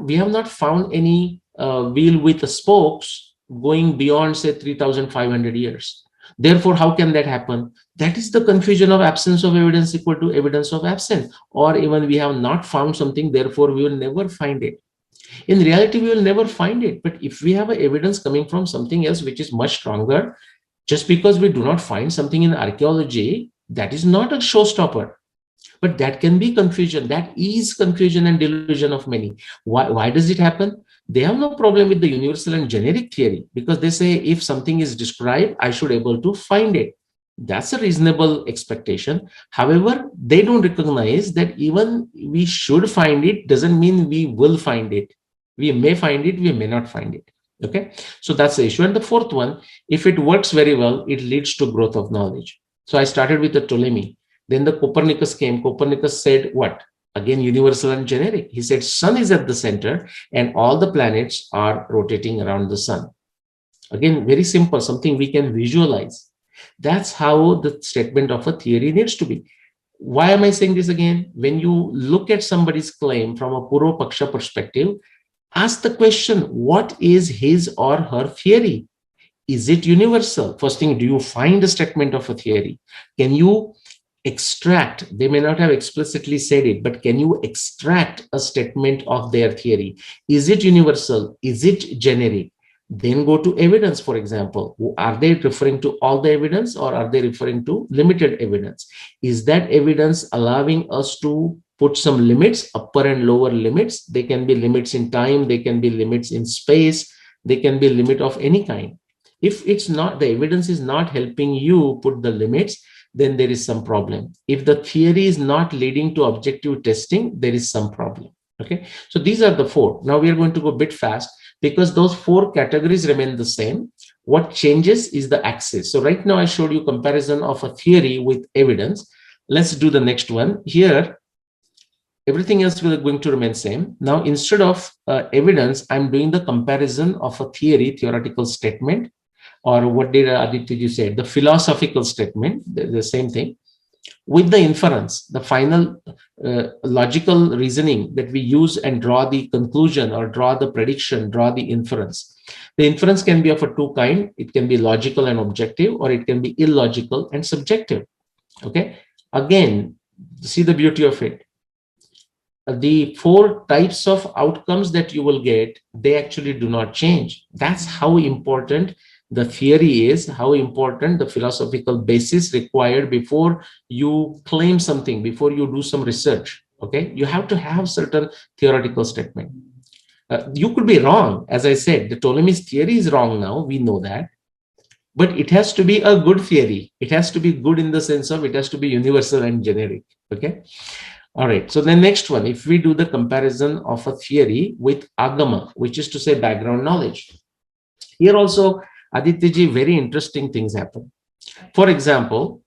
we have not found any wheel with the spokes going beyond, say, 3,500 years. Therefore, how can that happen? That is the confusion of absence of evidence equal to evidence of absence. Or even we have not found something, therefore we will never find it. In reality, we will never find it. But if we have evidence coming from something else which is much stronger, just because we do not find something in archaeology, that is not a showstopper. But that can be confusion. That is confusion and delusion of many. Why does it happen? They have no problem with the universal and generic theory, because they say if something is described, I should be able to find it. That's a reasonable expectation. However, they don't recognize that even we should find it doesn't mean we will find it. We may find it, we may not find it. Okay, so that's the issue. And the fourth one, if it works very well, it leads to growth of knowledge. So I started with the Ptolemy. Then the Copernicus came. Copernicus said what? Again, universal and generic. He said sun is at the center and all the planets are rotating around the sun. Again, very simple, something we can visualize. That's how the statement of a theory needs to be. Why am I saying this again? When you look at somebody's claim from a Purva Paksha perspective, ask the question, what is his or her theory? Is it universal? First thing, do you find a statement of a theory? Can you extract, they may not have explicitly said it, but can you extract a statement of their theory? Is it universal? Is it generic? Then go to evidence, for example. Are they referring to all the evidence, or are they referring to limited evidence? Is that evidence allowing us to put some limits, upper and lower limits? They can be limits in time, they can be limits in space, they can be limit of any kind. If it's not, the evidence is not helping you put the limits, then there is some problem. If the theory is not leading to objective testing, there is some problem. Okay, so these are the four. Now we are going to go a bit fast because those four categories remain the same. What changes is the axis. So right now I showed you comparison of a theory with evidence. Let's do the next one. Here, everything else will going to remain same. Now, instead of evidence, I'm doing the comparison of a theory, theoretical statement, or what did Aditya say, the philosophical statement, the same thing, with the inference, the final logical reasoning that we use and draw the conclusion or draw the prediction, draw the inference. The inference can be of a two kind. It can be logical and objective, or it can be illogical and subjective. Okay. Again, see the beauty of it. The four types of outcomes that you will get, they actually do not change. That's how important the theory is, how important the philosophical basis required before you claim something, before you do some research. Okay, you have to have certain theoretical statement. You could be wrong. As I said, the Ptolemy's theory is wrong now, we know that, but it has to be a good theory. It has to be good in the sense of it has to be universal and generic. Okay. All right, so the next one, if we do the comparison of a theory with agama, which is to say background knowledge. Here also, Aditya, very interesting things happen. For example,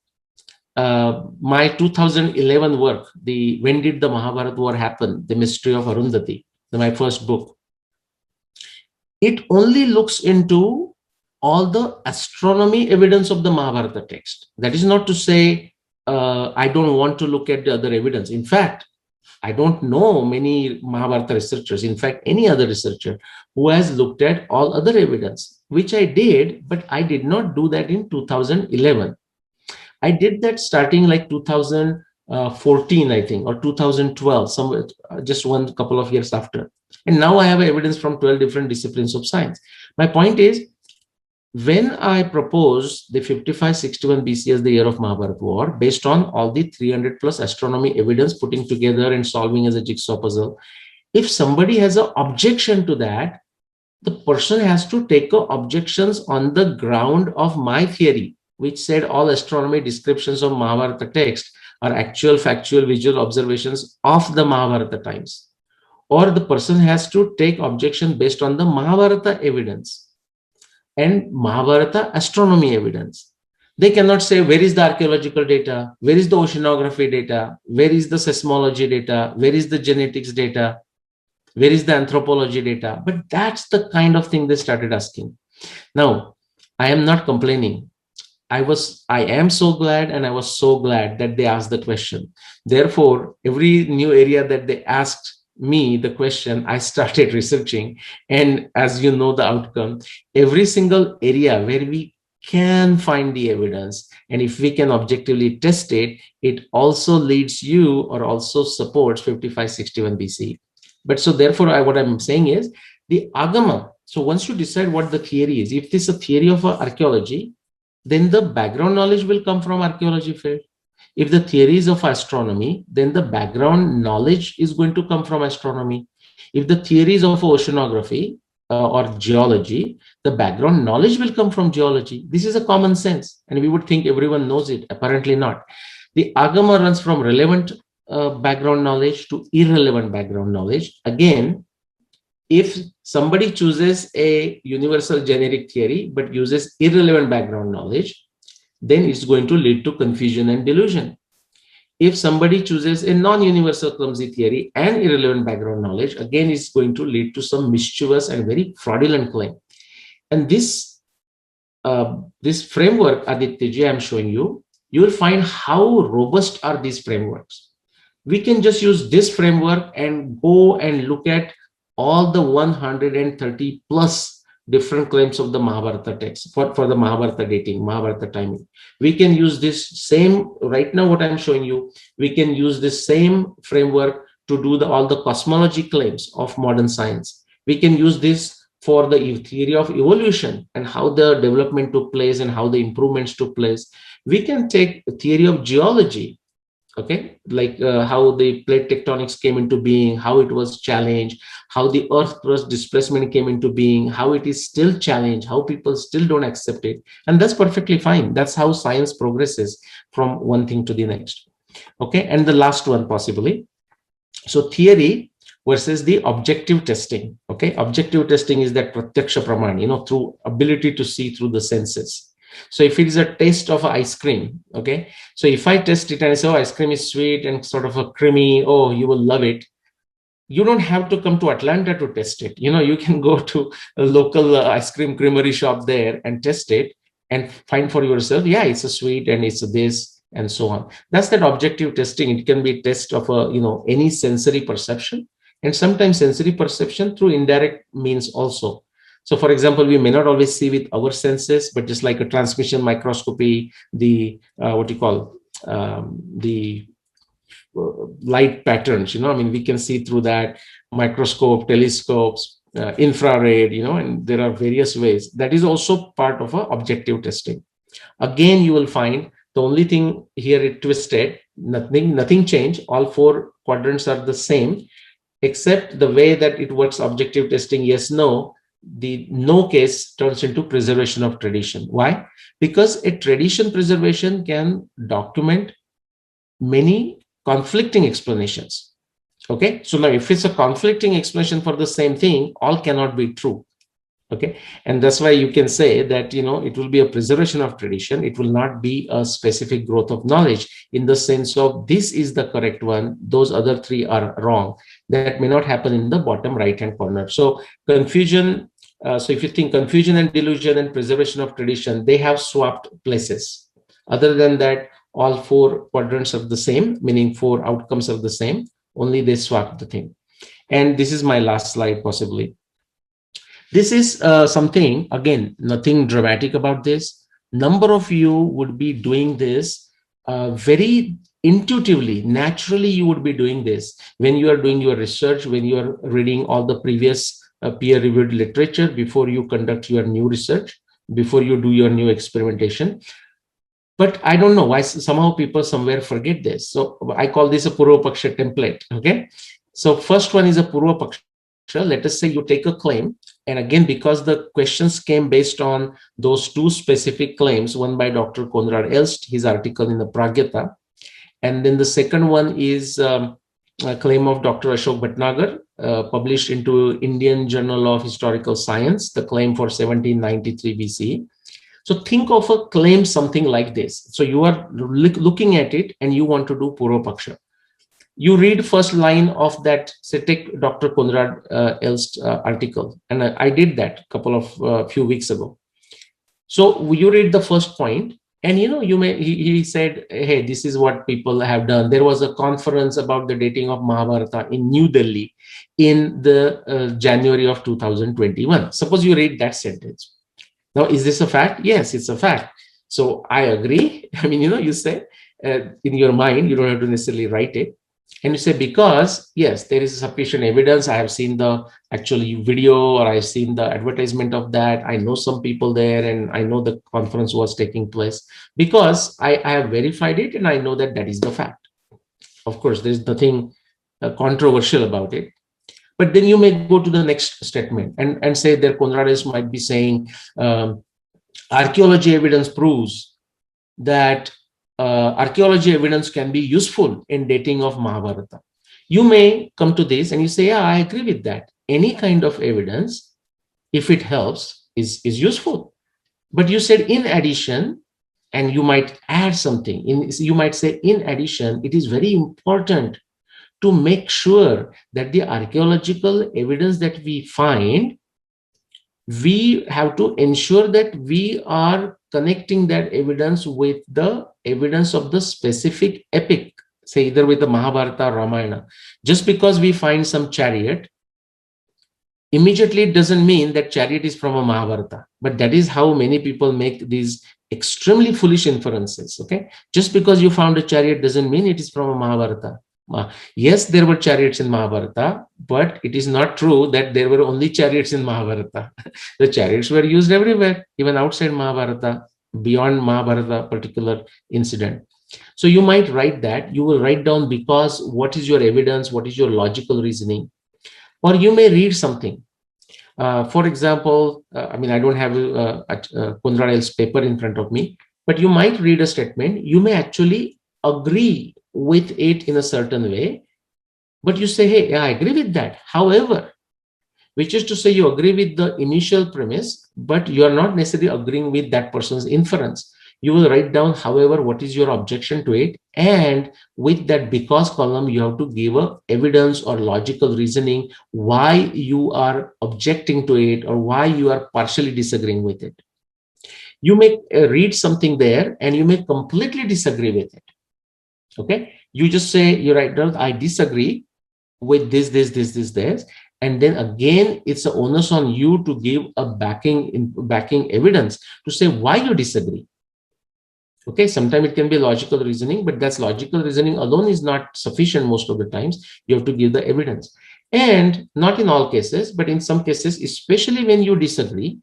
my 2011 work, When Did the Mahabharata War Happen? The Mystery of Arundhati, my first book. It only looks into all the astronomy evidence of the Mahabharata text. That is not to say I don't want to look at the other evidence. In fact, I don't know many Mahabharata researchers, in fact, any other researcher who has looked at all other evidence, which I did, but I did not do that in 2011. I did that starting like 2014, I think, or 2012, somewhere, just one couple of years after. And now I have evidence from 12 different disciplines of science. My point is, when I proposed the 5561 BC as the year of Mahabharata war, based on all the 300 plus astronomy evidence putting together and solving as a jigsaw puzzle, if somebody has an objection to that, the person has to take objections on the ground of my theory, which said all astronomy descriptions of Mahabharata text are actual, factual, visual observations of the Mahabharata times. Or the person has to take objection based on the Mahabharata evidence and Mahabharata astronomy evidence. They cannot say, where is the archaeological data? Where is the oceanography data? Where is the seismology data? Where is the genetics data? Where is the anthropology data? But that's the kind of thing they started asking. Now, I am not complaining. I am so glad, and I was so glad that they asked the question. Therefore, every new area that they asked me the question, I started researching. And as you know, the outcome, every single area where we can find the evidence, and if we can objectively test it, it also leads you or also supports 5561 BC. But so therefore, what I'm saying is the agama. So once you decide what the theory is, if this is a theory of archaeology, then the background knowledge will come from archaeology field. If the theory is of astronomy, then the background knowledge is going to come from astronomy. If the theories of oceanography or geology, the background knowledge will come from geology. This is a common sense, and we would think everyone knows it. Apparently not. The agama runs from relevant background knowledge to irrelevant background knowledge. Again, if somebody chooses a universal generic theory but uses irrelevant background knowledge, then it's going to lead to confusion and delusion. If somebody chooses a non-universal clumsy theory and irrelevant background knowledge, again, it's going to lead to some mischievous and very fraudulent claim. And this this framework, Aditya, I'm showing you, you will find how robust are these frameworks. We can just use this framework and go and look at all the 130 plus different claims of the Mahabharata text for the Mahabharata dating, Mahabharata timing. We can use this same, right now what I'm showing you, we can use this same framework to do all the cosmology claims of modern science. We can use this for the theory of evolution and how the development took place and how the improvements took place. We can take theory of geology, okay, like how the plate tectonics came into being, how it was challenged, how the earth crust displacement came into being, how it is still challenged, how people still don't accept it. And that's perfectly fine. That's how science progresses from one thing to the next. Okay, and the last one possibly. So theory versus the objective testing. Okay, objective testing is that pratyaksha praman, through ability to see through the senses. So if it is a taste of ice cream, okay, so if I test it and I say, oh, ice cream is sweet and sort of a creamy, oh, you will love it. You don't have to come to Atlanta to test it. You can go to a local ice cream creamery shop there and test it and find for yourself, yeah, it's a sweet and it's a this and so on. That's that objective testing. It can be a test of any sensory perception, and sometimes sensory perception through indirect means also. So for example, we may not always see with our senses, but just like a transmission microscopy, the what you call the light patterns, we can see through that, microscope, telescopes, infrared, and there are various ways. That is also part of objective testing. Again, you will find the only thing here it twisted, nothing changed. All four quadrants are the same, except the way that it works. Objective testing, yes, no. The no case turns into preservation of tradition. Why? Because a tradition preservation can document many conflicting explanations. Okay, so now if it's a conflicting explanation for the same thing, all cannot be true. Okay, and that's why you can say that it will be a preservation of tradition. It will not be a specific growth of knowledge in the sense of this is the correct one, those other three are wrong. That may not happen in the bottom right hand corner. So confusion, so if you think confusion and delusion and preservation of tradition, they have swapped places. Other than that, all four quadrants are the same, meaning four outcomes are the same, only they swap the thing. And this is my last slide possibly. This is something, again, nothing dramatic about this. Number of you would be doing this very intuitively, naturally. You would be doing this when you are doing your research, when you are reading all the previous peer-reviewed literature before you conduct your new research, before you do your new experimentation. But I don't know why somehow people somewhere forget this. So I call this a Purva Paksha template. Okay. So first one is a Purva Paksha. Let us say you take a claim. And again, because the questions came based on those two specific claims, one by Dr. Konrad Elst, his article in the Pragyata. And then the second one is a claim of Dr. Ashok Bhatnagar, published into Indian Journal of Historical Science, the claim for 1793 BC. So think of a claim something like this. So you are looking at it and you want to do Purva Paksha. You read first line of that, say take Dr. Konrad Elst article. And I did that a few weeks ago. So you read the first point and he said, hey, this is what people have done. There was a conference about the dating of Mahabharata in New Delhi in the January of 2021. Suppose you read that sentence. Now, is this a fact? Yes, it's a fact. So I agree. I mean, you say in your mind, you don't have to necessarily write it. And you say, because, yes, there is sufficient evidence. I have seen the actually video, or I've seen the advertisement of that. I know some people there and I know the conference was taking place because I have verified it and I know that that is the fact. Of course, there's nothing controversial about it. But then you may go to the next statement and say that Konrad might be saying archaeology evidence proves that archaeology evidence can be useful in dating of Mahabharata. You may come to this and you say, yeah, I agree with that. Any kind of evidence, if it helps, is useful. But you said in addition, and you might add something. You might say, in addition, it is very important to make sure that the archaeological evidence that we find we have to ensure that we are connecting that evidence with the evidence of the specific epic, say either with the Mahabharata or Ramayana. Just because we find some chariot, immediately it doesn't mean that chariot is from a Mahabharata. But that is how many people make these extremely foolish inferences. Okay, just because you found a chariot doesn't mean it is from a Mahabharata. Yes, there were chariots in Mahabharata, but it is not true that there were only chariots in Mahabharata. The chariots were used everywhere, even outside Mahabharata, beyond Mahabharata particular incident. So you might write that. You will write down because what is your evidence, what is your logical reasoning, or you may read something. For example, I mean, I don't have Kundral's paper in front of me, but you might read a statement. You may actually agree with it in a certain way, but you say, hey, yeah, I agree with that. However, which is to say you agree with the initial premise, but you are not necessarily agreeing with that person's inference. You will write down, however, what is your objection to it. And with that because column, you have to give a evidence or logical reasoning why you are objecting to it or why you are partially disagreeing with it. You may read something there and you may completely disagree with it. Okay. You just say, you write down, I disagree with this. And then again, it's the onus on you to give a backing evidence to say why you disagree. Okay, sometimes it can be logical reasoning, but that's logical reasoning alone is not sufficient most of the times. You have to give the evidence. And not in all cases, but in some cases, especially when you disagree,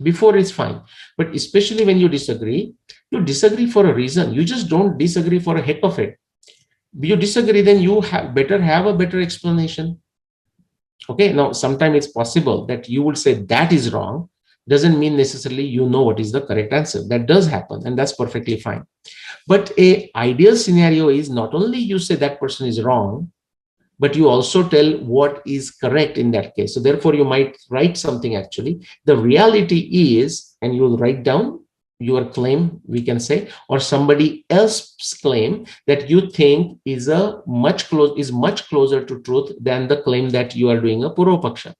before it's fine. But especially when you disagree for a reason. You just don't disagree for a heck of it. You disagree, then you have a better explanation. Okay, now sometimes it's possible that you would say that is wrong, doesn't mean necessarily you know what is the correct answer. That does happen, and that's perfectly fine. But a ideal scenario is not only you say that person is wrong, but you also tell what is correct in that case. So therefore, you might write something actually. The reality is, and you will write down your claim, we can say, or somebody else's claim that you think is much closer to truth than the claim that you are doing a Purva-paksha.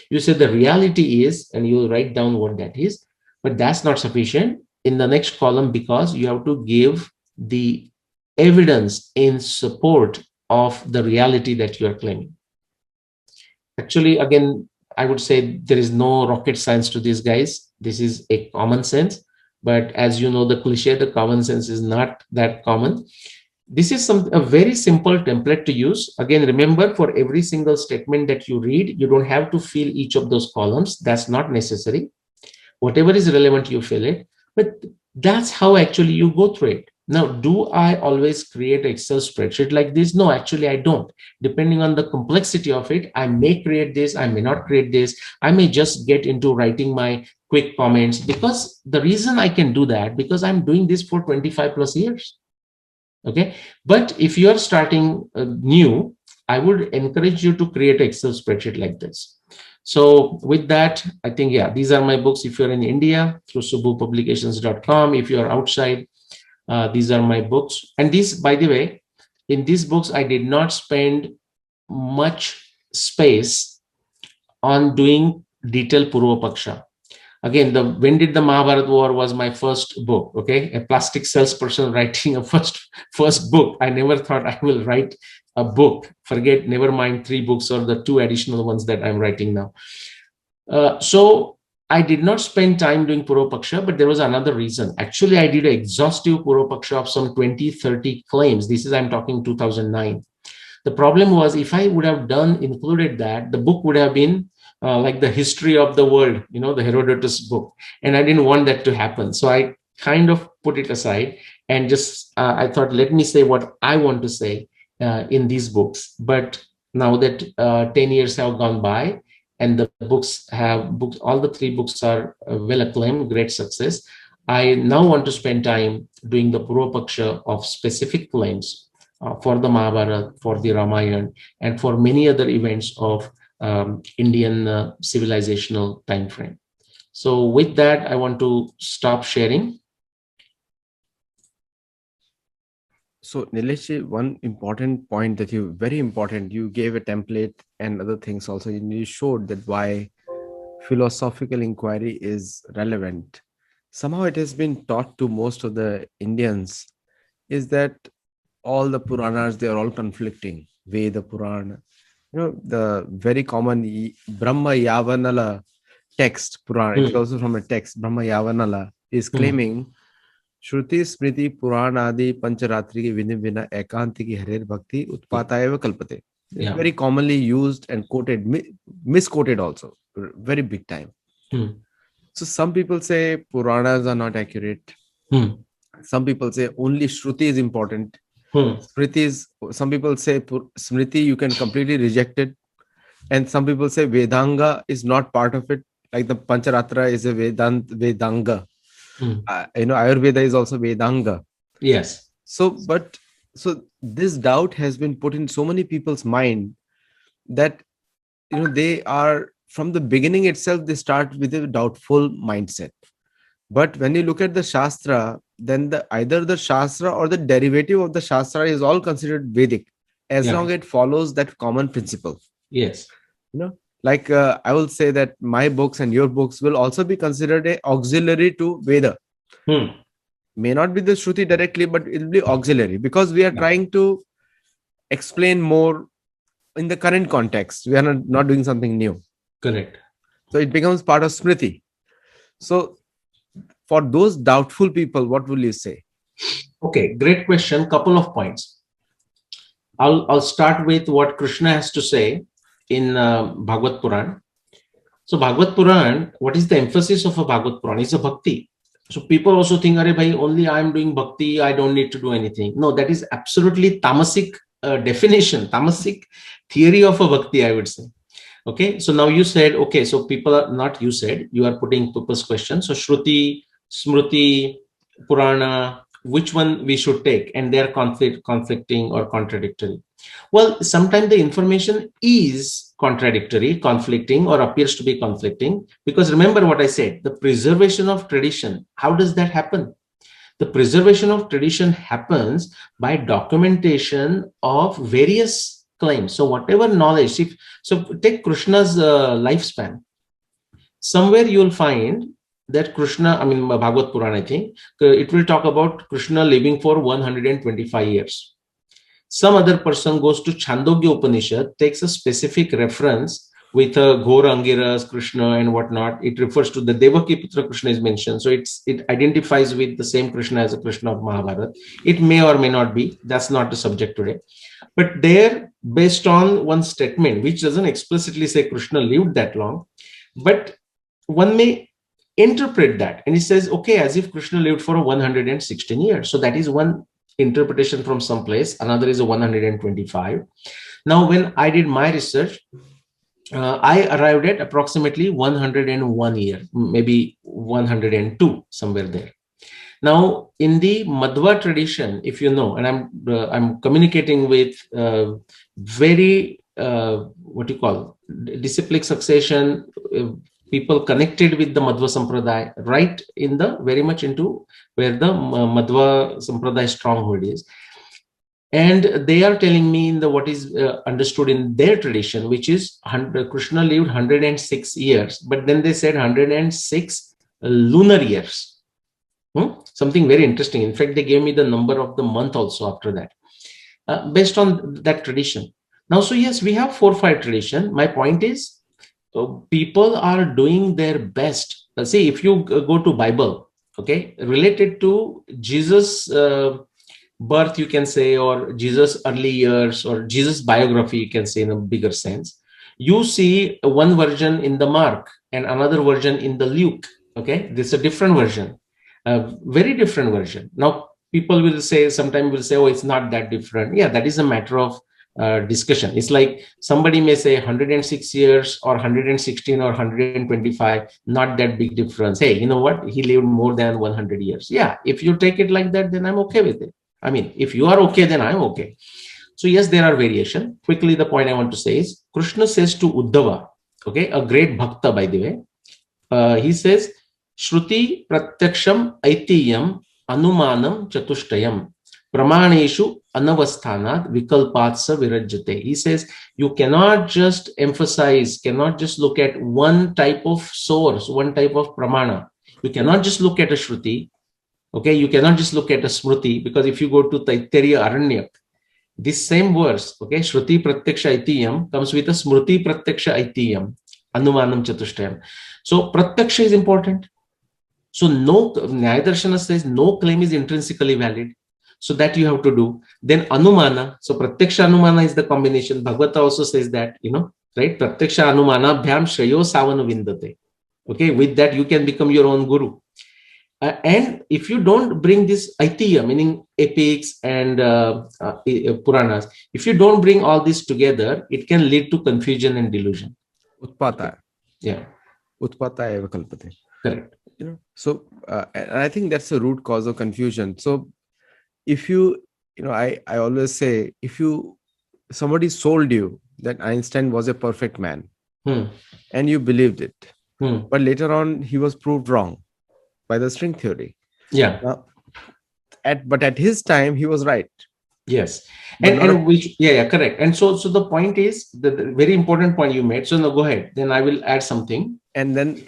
You say the reality is, and you will write down what that is, but that's not sufficient in the next column because you have to give the evidence in support of the reality that you are claiming. Actually, again, I would say there is no rocket science to this, guys. This is a common sense. But as you know, the cliche, the common sense is not that common. This is a very simple template to use. Again, remember, for every single statement that you read, you don't have to fill each of those columns. That's not necessary. Whatever is relevant, you fill it. But that's how actually you go through it. Now, do I always create an Excel spreadsheet like this? No, actually, I don't. Depending on the complexity of it, I may create this, I may not create this. I may just get into writing my quick comments, because the reason I can do that, because I'm doing this for 25 plus years. Okay. But if you are starting new, I would encourage you to create an Excel spreadsheet like this. So with that, I think, yeah, these are my books. If you're in India, through subbupublications.com. If you're outside, these are my books. And these, by the way, in these books, I did not spend much space on doing detailed Purva Paksha. Again, When Did the Mahabharata War was my first book. Okay, a plastic salesperson writing a first book. I never thought I will write a book. Never mind 3 books or the 2 additional ones that I'm writing now. So I did not spend time doing Purva Paksha, but there was another reason. Actually, I did an exhaustive Purva Paksha of some 20-30 claims. I'm talking 2009. The problem was, if I would have included that, the book would have been like the history of the world, the Herodotus book. And I didn't want that to happen. So I kind of put it aside and just, I thought, let me say what I want to say in these books. But now that 10 years have gone by and the all the 3 books are well acclaimed, great success, I now want to spend time doing the Purva Paksha of specific claims for the Mahabharata, for the Ramayana, and for many other events of Indian civilizational time frame. So with that, I want to stop sharing. So Nilesh, one important point that you gave a template and other things also. You showed that why philosophical inquiry is relevant. Somehow it has been taught to most of the Indians is that all the Puranas, they are all conflicting. Veda Purana, the very common Brahma Yavanala text, Purana, it is Hmm. also from a text, Brahma Yavanala is Hmm. claiming श्रुति स्मृति पुराण आदि पंचरात्रि के विधि बिना एकांत की हरेर भक्ति उत्पाताय व कल्पते. Yeah. Very commonly used and quoted, misquoted also, very big time. Hmm. So some people say Puranas are not accurate. Hmm. Some people say only Shruti is important. Hmm. Smriti is, some people say Smriti, you can completely reject it. And some people say Vedanga is not part of it. Like the Pancharatra is a Vedanga. Hmm. Ayurveda is also Vedanga. Yes. So this doubt has been put in so many people's mind that they are, from the beginning itself, they start with a doubtful mindset. But when you look at the Shastra, then either the Shastra or the derivative of the Shastra is all considered Vedic, as Yeah. long as it follows that common principle. Yes. Like I will say that my books and your books will also be considered a auxiliary to Veda. Hmm. May not be the Shruti directly, but it will be auxiliary, because we are Yeah. trying to explain more in the current context. We are not doing something new. Correct. So it becomes part of Smriti. So for those doubtful people, what will you say? Okay, great question. Couple of points. I'll start with what Krishna has to say in Bhagavad Puran. So Bhagavad Puran, what is the emphasis of a Bhagavad Puran? It's a bhakti. So people also think, Are bhai, only I am doing bhakti, I don't need to do anything. No, that is absolutely tamasic definition, tamasic theory of a bhakti, I would say. Okay, so now you said, okay, so people are not, you said, you are putting people's questions. So Shruti, Smriti, Purana, which one we should take? And they're conflicting or contradictory. Well, sometimes the information is contradictory, conflicting, or appears to be conflicting. Because remember what I said, the preservation of tradition, how does that happen? The preservation of tradition happens by documentation of various claims. So whatever knowledge, so take Krishna's lifespan. Somewhere you will find that Krishna, I mean Bhagavad Puran, I think, it will talk about Krishna living for 125 years. Some other person goes to Chandogya Upanishad, takes a specific reference with a Ghor Angiras, Krishna and whatnot. It refers to the Devaki Putra Krishna is mentioned. So it identifies with the same Krishna as a Krishna of Mahabharata. It may or may not be. That's not the subject today. But there, based on one statement, which doesn't explicitly say Krishna lived that long, but one may interpret that. And it says, okay, as if Krishna lived for 116 years. So that is one interpretation from some place. Another is a 125. Now, when I did my research, I arrived at approximately 101 year, maybe 102, somewhere there. Now, in the Madhva tradition, if you know, and I'm communicating with very what you call disciplic succession people connected with the Madhva Sampradaya, right in the very much into where the Madhva Sampradaya stronghold is. And they are telling me in the what is understood in their tradition, which is Krishna lived 106 years, but then they said 106 lunar years. Something very interesting. In fact, they gave me the number of the month also after that, based on that tradition. Now, so yes, we have 4-5 tradition. My point is, people are doing their best. See, if you go to Bible, okay, related to Jesus' birth, you can say, or Jesus' early years, or Jesus' biography, you can say in a bigger sense, you see one version in the Mark and another version in the Luke. Okay, this is a different version, a very different version. Now, people will say, sometimes will say, oh, it's not that different. Yeah, that is a matter of discussion. It's like somebody may say 106 years or 116 or 125, not that big difference. Hey, you know what? He lived more than 100 years. Yeah, if you take it like that, then I'm okay with it. I mean, if you are okay, then I'm okay. So yes, there are variation. Quickly, the point I want to say is Krishna says to Uddhava, okay, a great bhakta, by the way, he says, Shruti pratyaksham aitiyam anumanam chatushtayam Pramaneshu anavasthanat vikalpatsa virajyate. He says you cannot just emphasize, cannot just look at one type of source, one type of pramana. You cannot just look at a Shruti. Okay, you cannot just look at a Smruti, because if you go to Taittiriya Aranyak, this same verse, okay, Shruti Pratyaksha Aitiyam comes with a Smruti Pratyaksha Aitiyam, Anumanam Chatushtayam. So Pratyaksha is important. So no, Nyaya says no claim is intrinsically valid. So that you have to do. Then Anumana. So Pratyaksha Anumana is the combination. Bhagavata also says that, right? Pratyaksha Anumana Bhyam Shreyo Savanu Vindate. Okay, with that you can become your own guru. And if you don't bring this Aitiya, meaning epics and Puranas, if you don't bring all this together, it can lead to confusion and delusion. Utpata. Yeah. Utpata eva kalpate. Correct. So and I think that's the root cause of confusion. So if you, I always say, if somebody sold you that Einstein was a perfect man and you believed it, but later on he was proved wrong by the string theory. Yeah. But at his time he was right. Yes. Correct. And so the point is the very important point you made. So now go ahead. Then I will add something. And then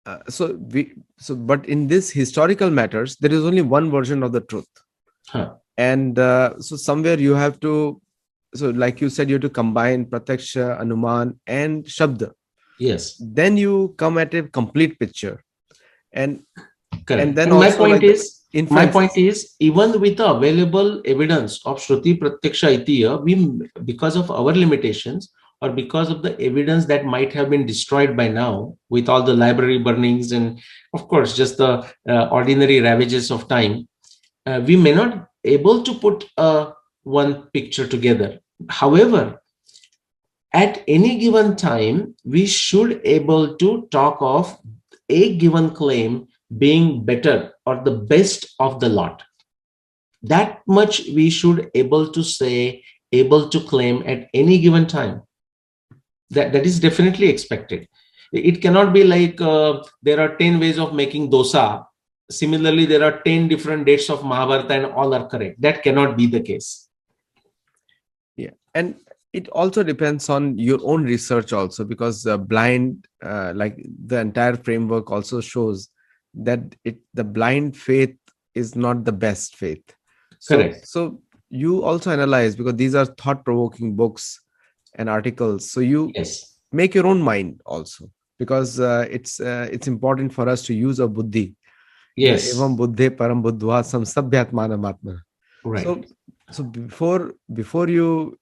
but in this historical matters, there is only one version of the truth. And so somewhere you have to, so like you said, you have to combine Pratyaksha, Anuman and Shabda. Yes. Then you come at a complete picture. And correct. And then and my point is, even with the available evidence of Shruti Pratyaksha Aitiya, we, because of our limitations, or because of the evidence that might have been destroyed by now with all the library burnings and of course just the ordinary ravages of time, we may not able to put one picture together. However, at any given time, we should able to talk of a given claim being better or the best of the lot. That much we should able to say, able to claim at any given time. That is definitely expected. It cannot be like there are 10 ways of making dosa. Similarly, there are 10 different dates of Mahabharata and all are correct. That cannot be the case. Yeah. And it also depends on your own research also, because blind, like the entire framework also shows that the blind faith is not the best faith. Correct. So you also analyze, because these are thought-provoking books and articles. So you make your own mind also, because it's important for us to use our buddhi. Yes. Evam buddhe param buddhva sam sabhyatmanam atma. Right. So before you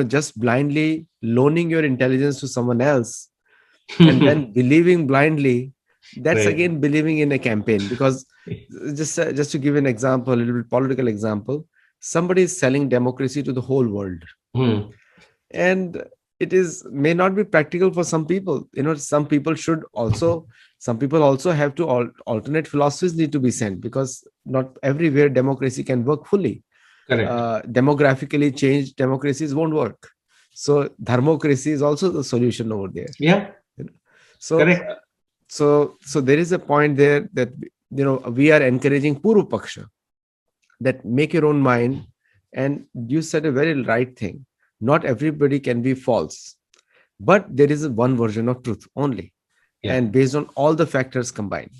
just blindly loaning your intelligence to someone else and then believing blindly, that's again believing in a campaign. Because just to give an example, a little bit political example, somebody is selling democracy to the whole world, and it may not be practical for some people. Some people also have to alternate philosophies need to be sent, because not everywhere democracy can work fully. Demographically changed democracies won't work. So dharmocracy is also the solution over there. Yeah. So there is a point there that we are encouraging Purva Paksha, that make your own mind. And you said a very right thing. Not everybody can be false, but there is one version of truth only, and based on all the factors combined.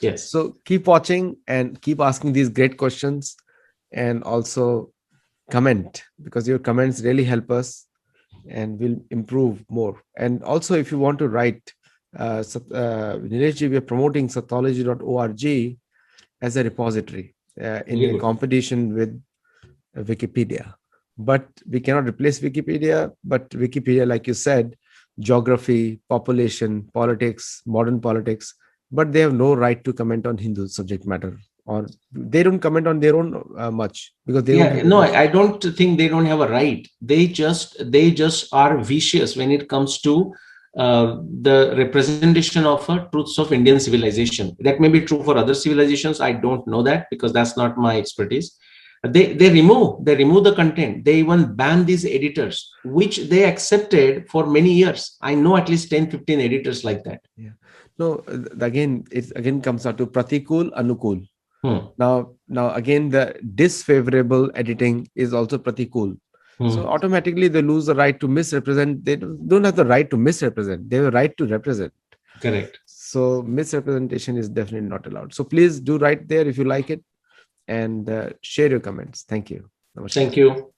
Yes. So keep watching and keep asking these great questions, and also comment, because your comments really help us and will improve more. And also, if you want to write, Nireshji, we are promoting sathology.org as a repository in a competition with Wikipedia. But we cannot replace Wikipedia. But Wikipedia, like you said, geography, population, politics, modern politics, but they have no right to comment on Hindu subject matter, or they don't comment on their own much, because they I don't think they don't have a right. They just are vicious when it comes to the representation of truths of Indian civilization. That may be true for other civilizations. I don't know that, because that's not my expertise. They remove the content. They even ban these editors, which they accepted for many years. I know at least 10-15 editors like that. Yeah. No, again, it comes out to Pratikul, Anukul. Now again, the disfavorable editing is also Pratikul. So automatically they lose the right to misrepresent. They don't have the right to misrepresent. They have a right to represent. Correct. So misrepresentation is definitely not allowed. So please do write there if you like it, and share your comments. Thank you. Namaskar. Thank you.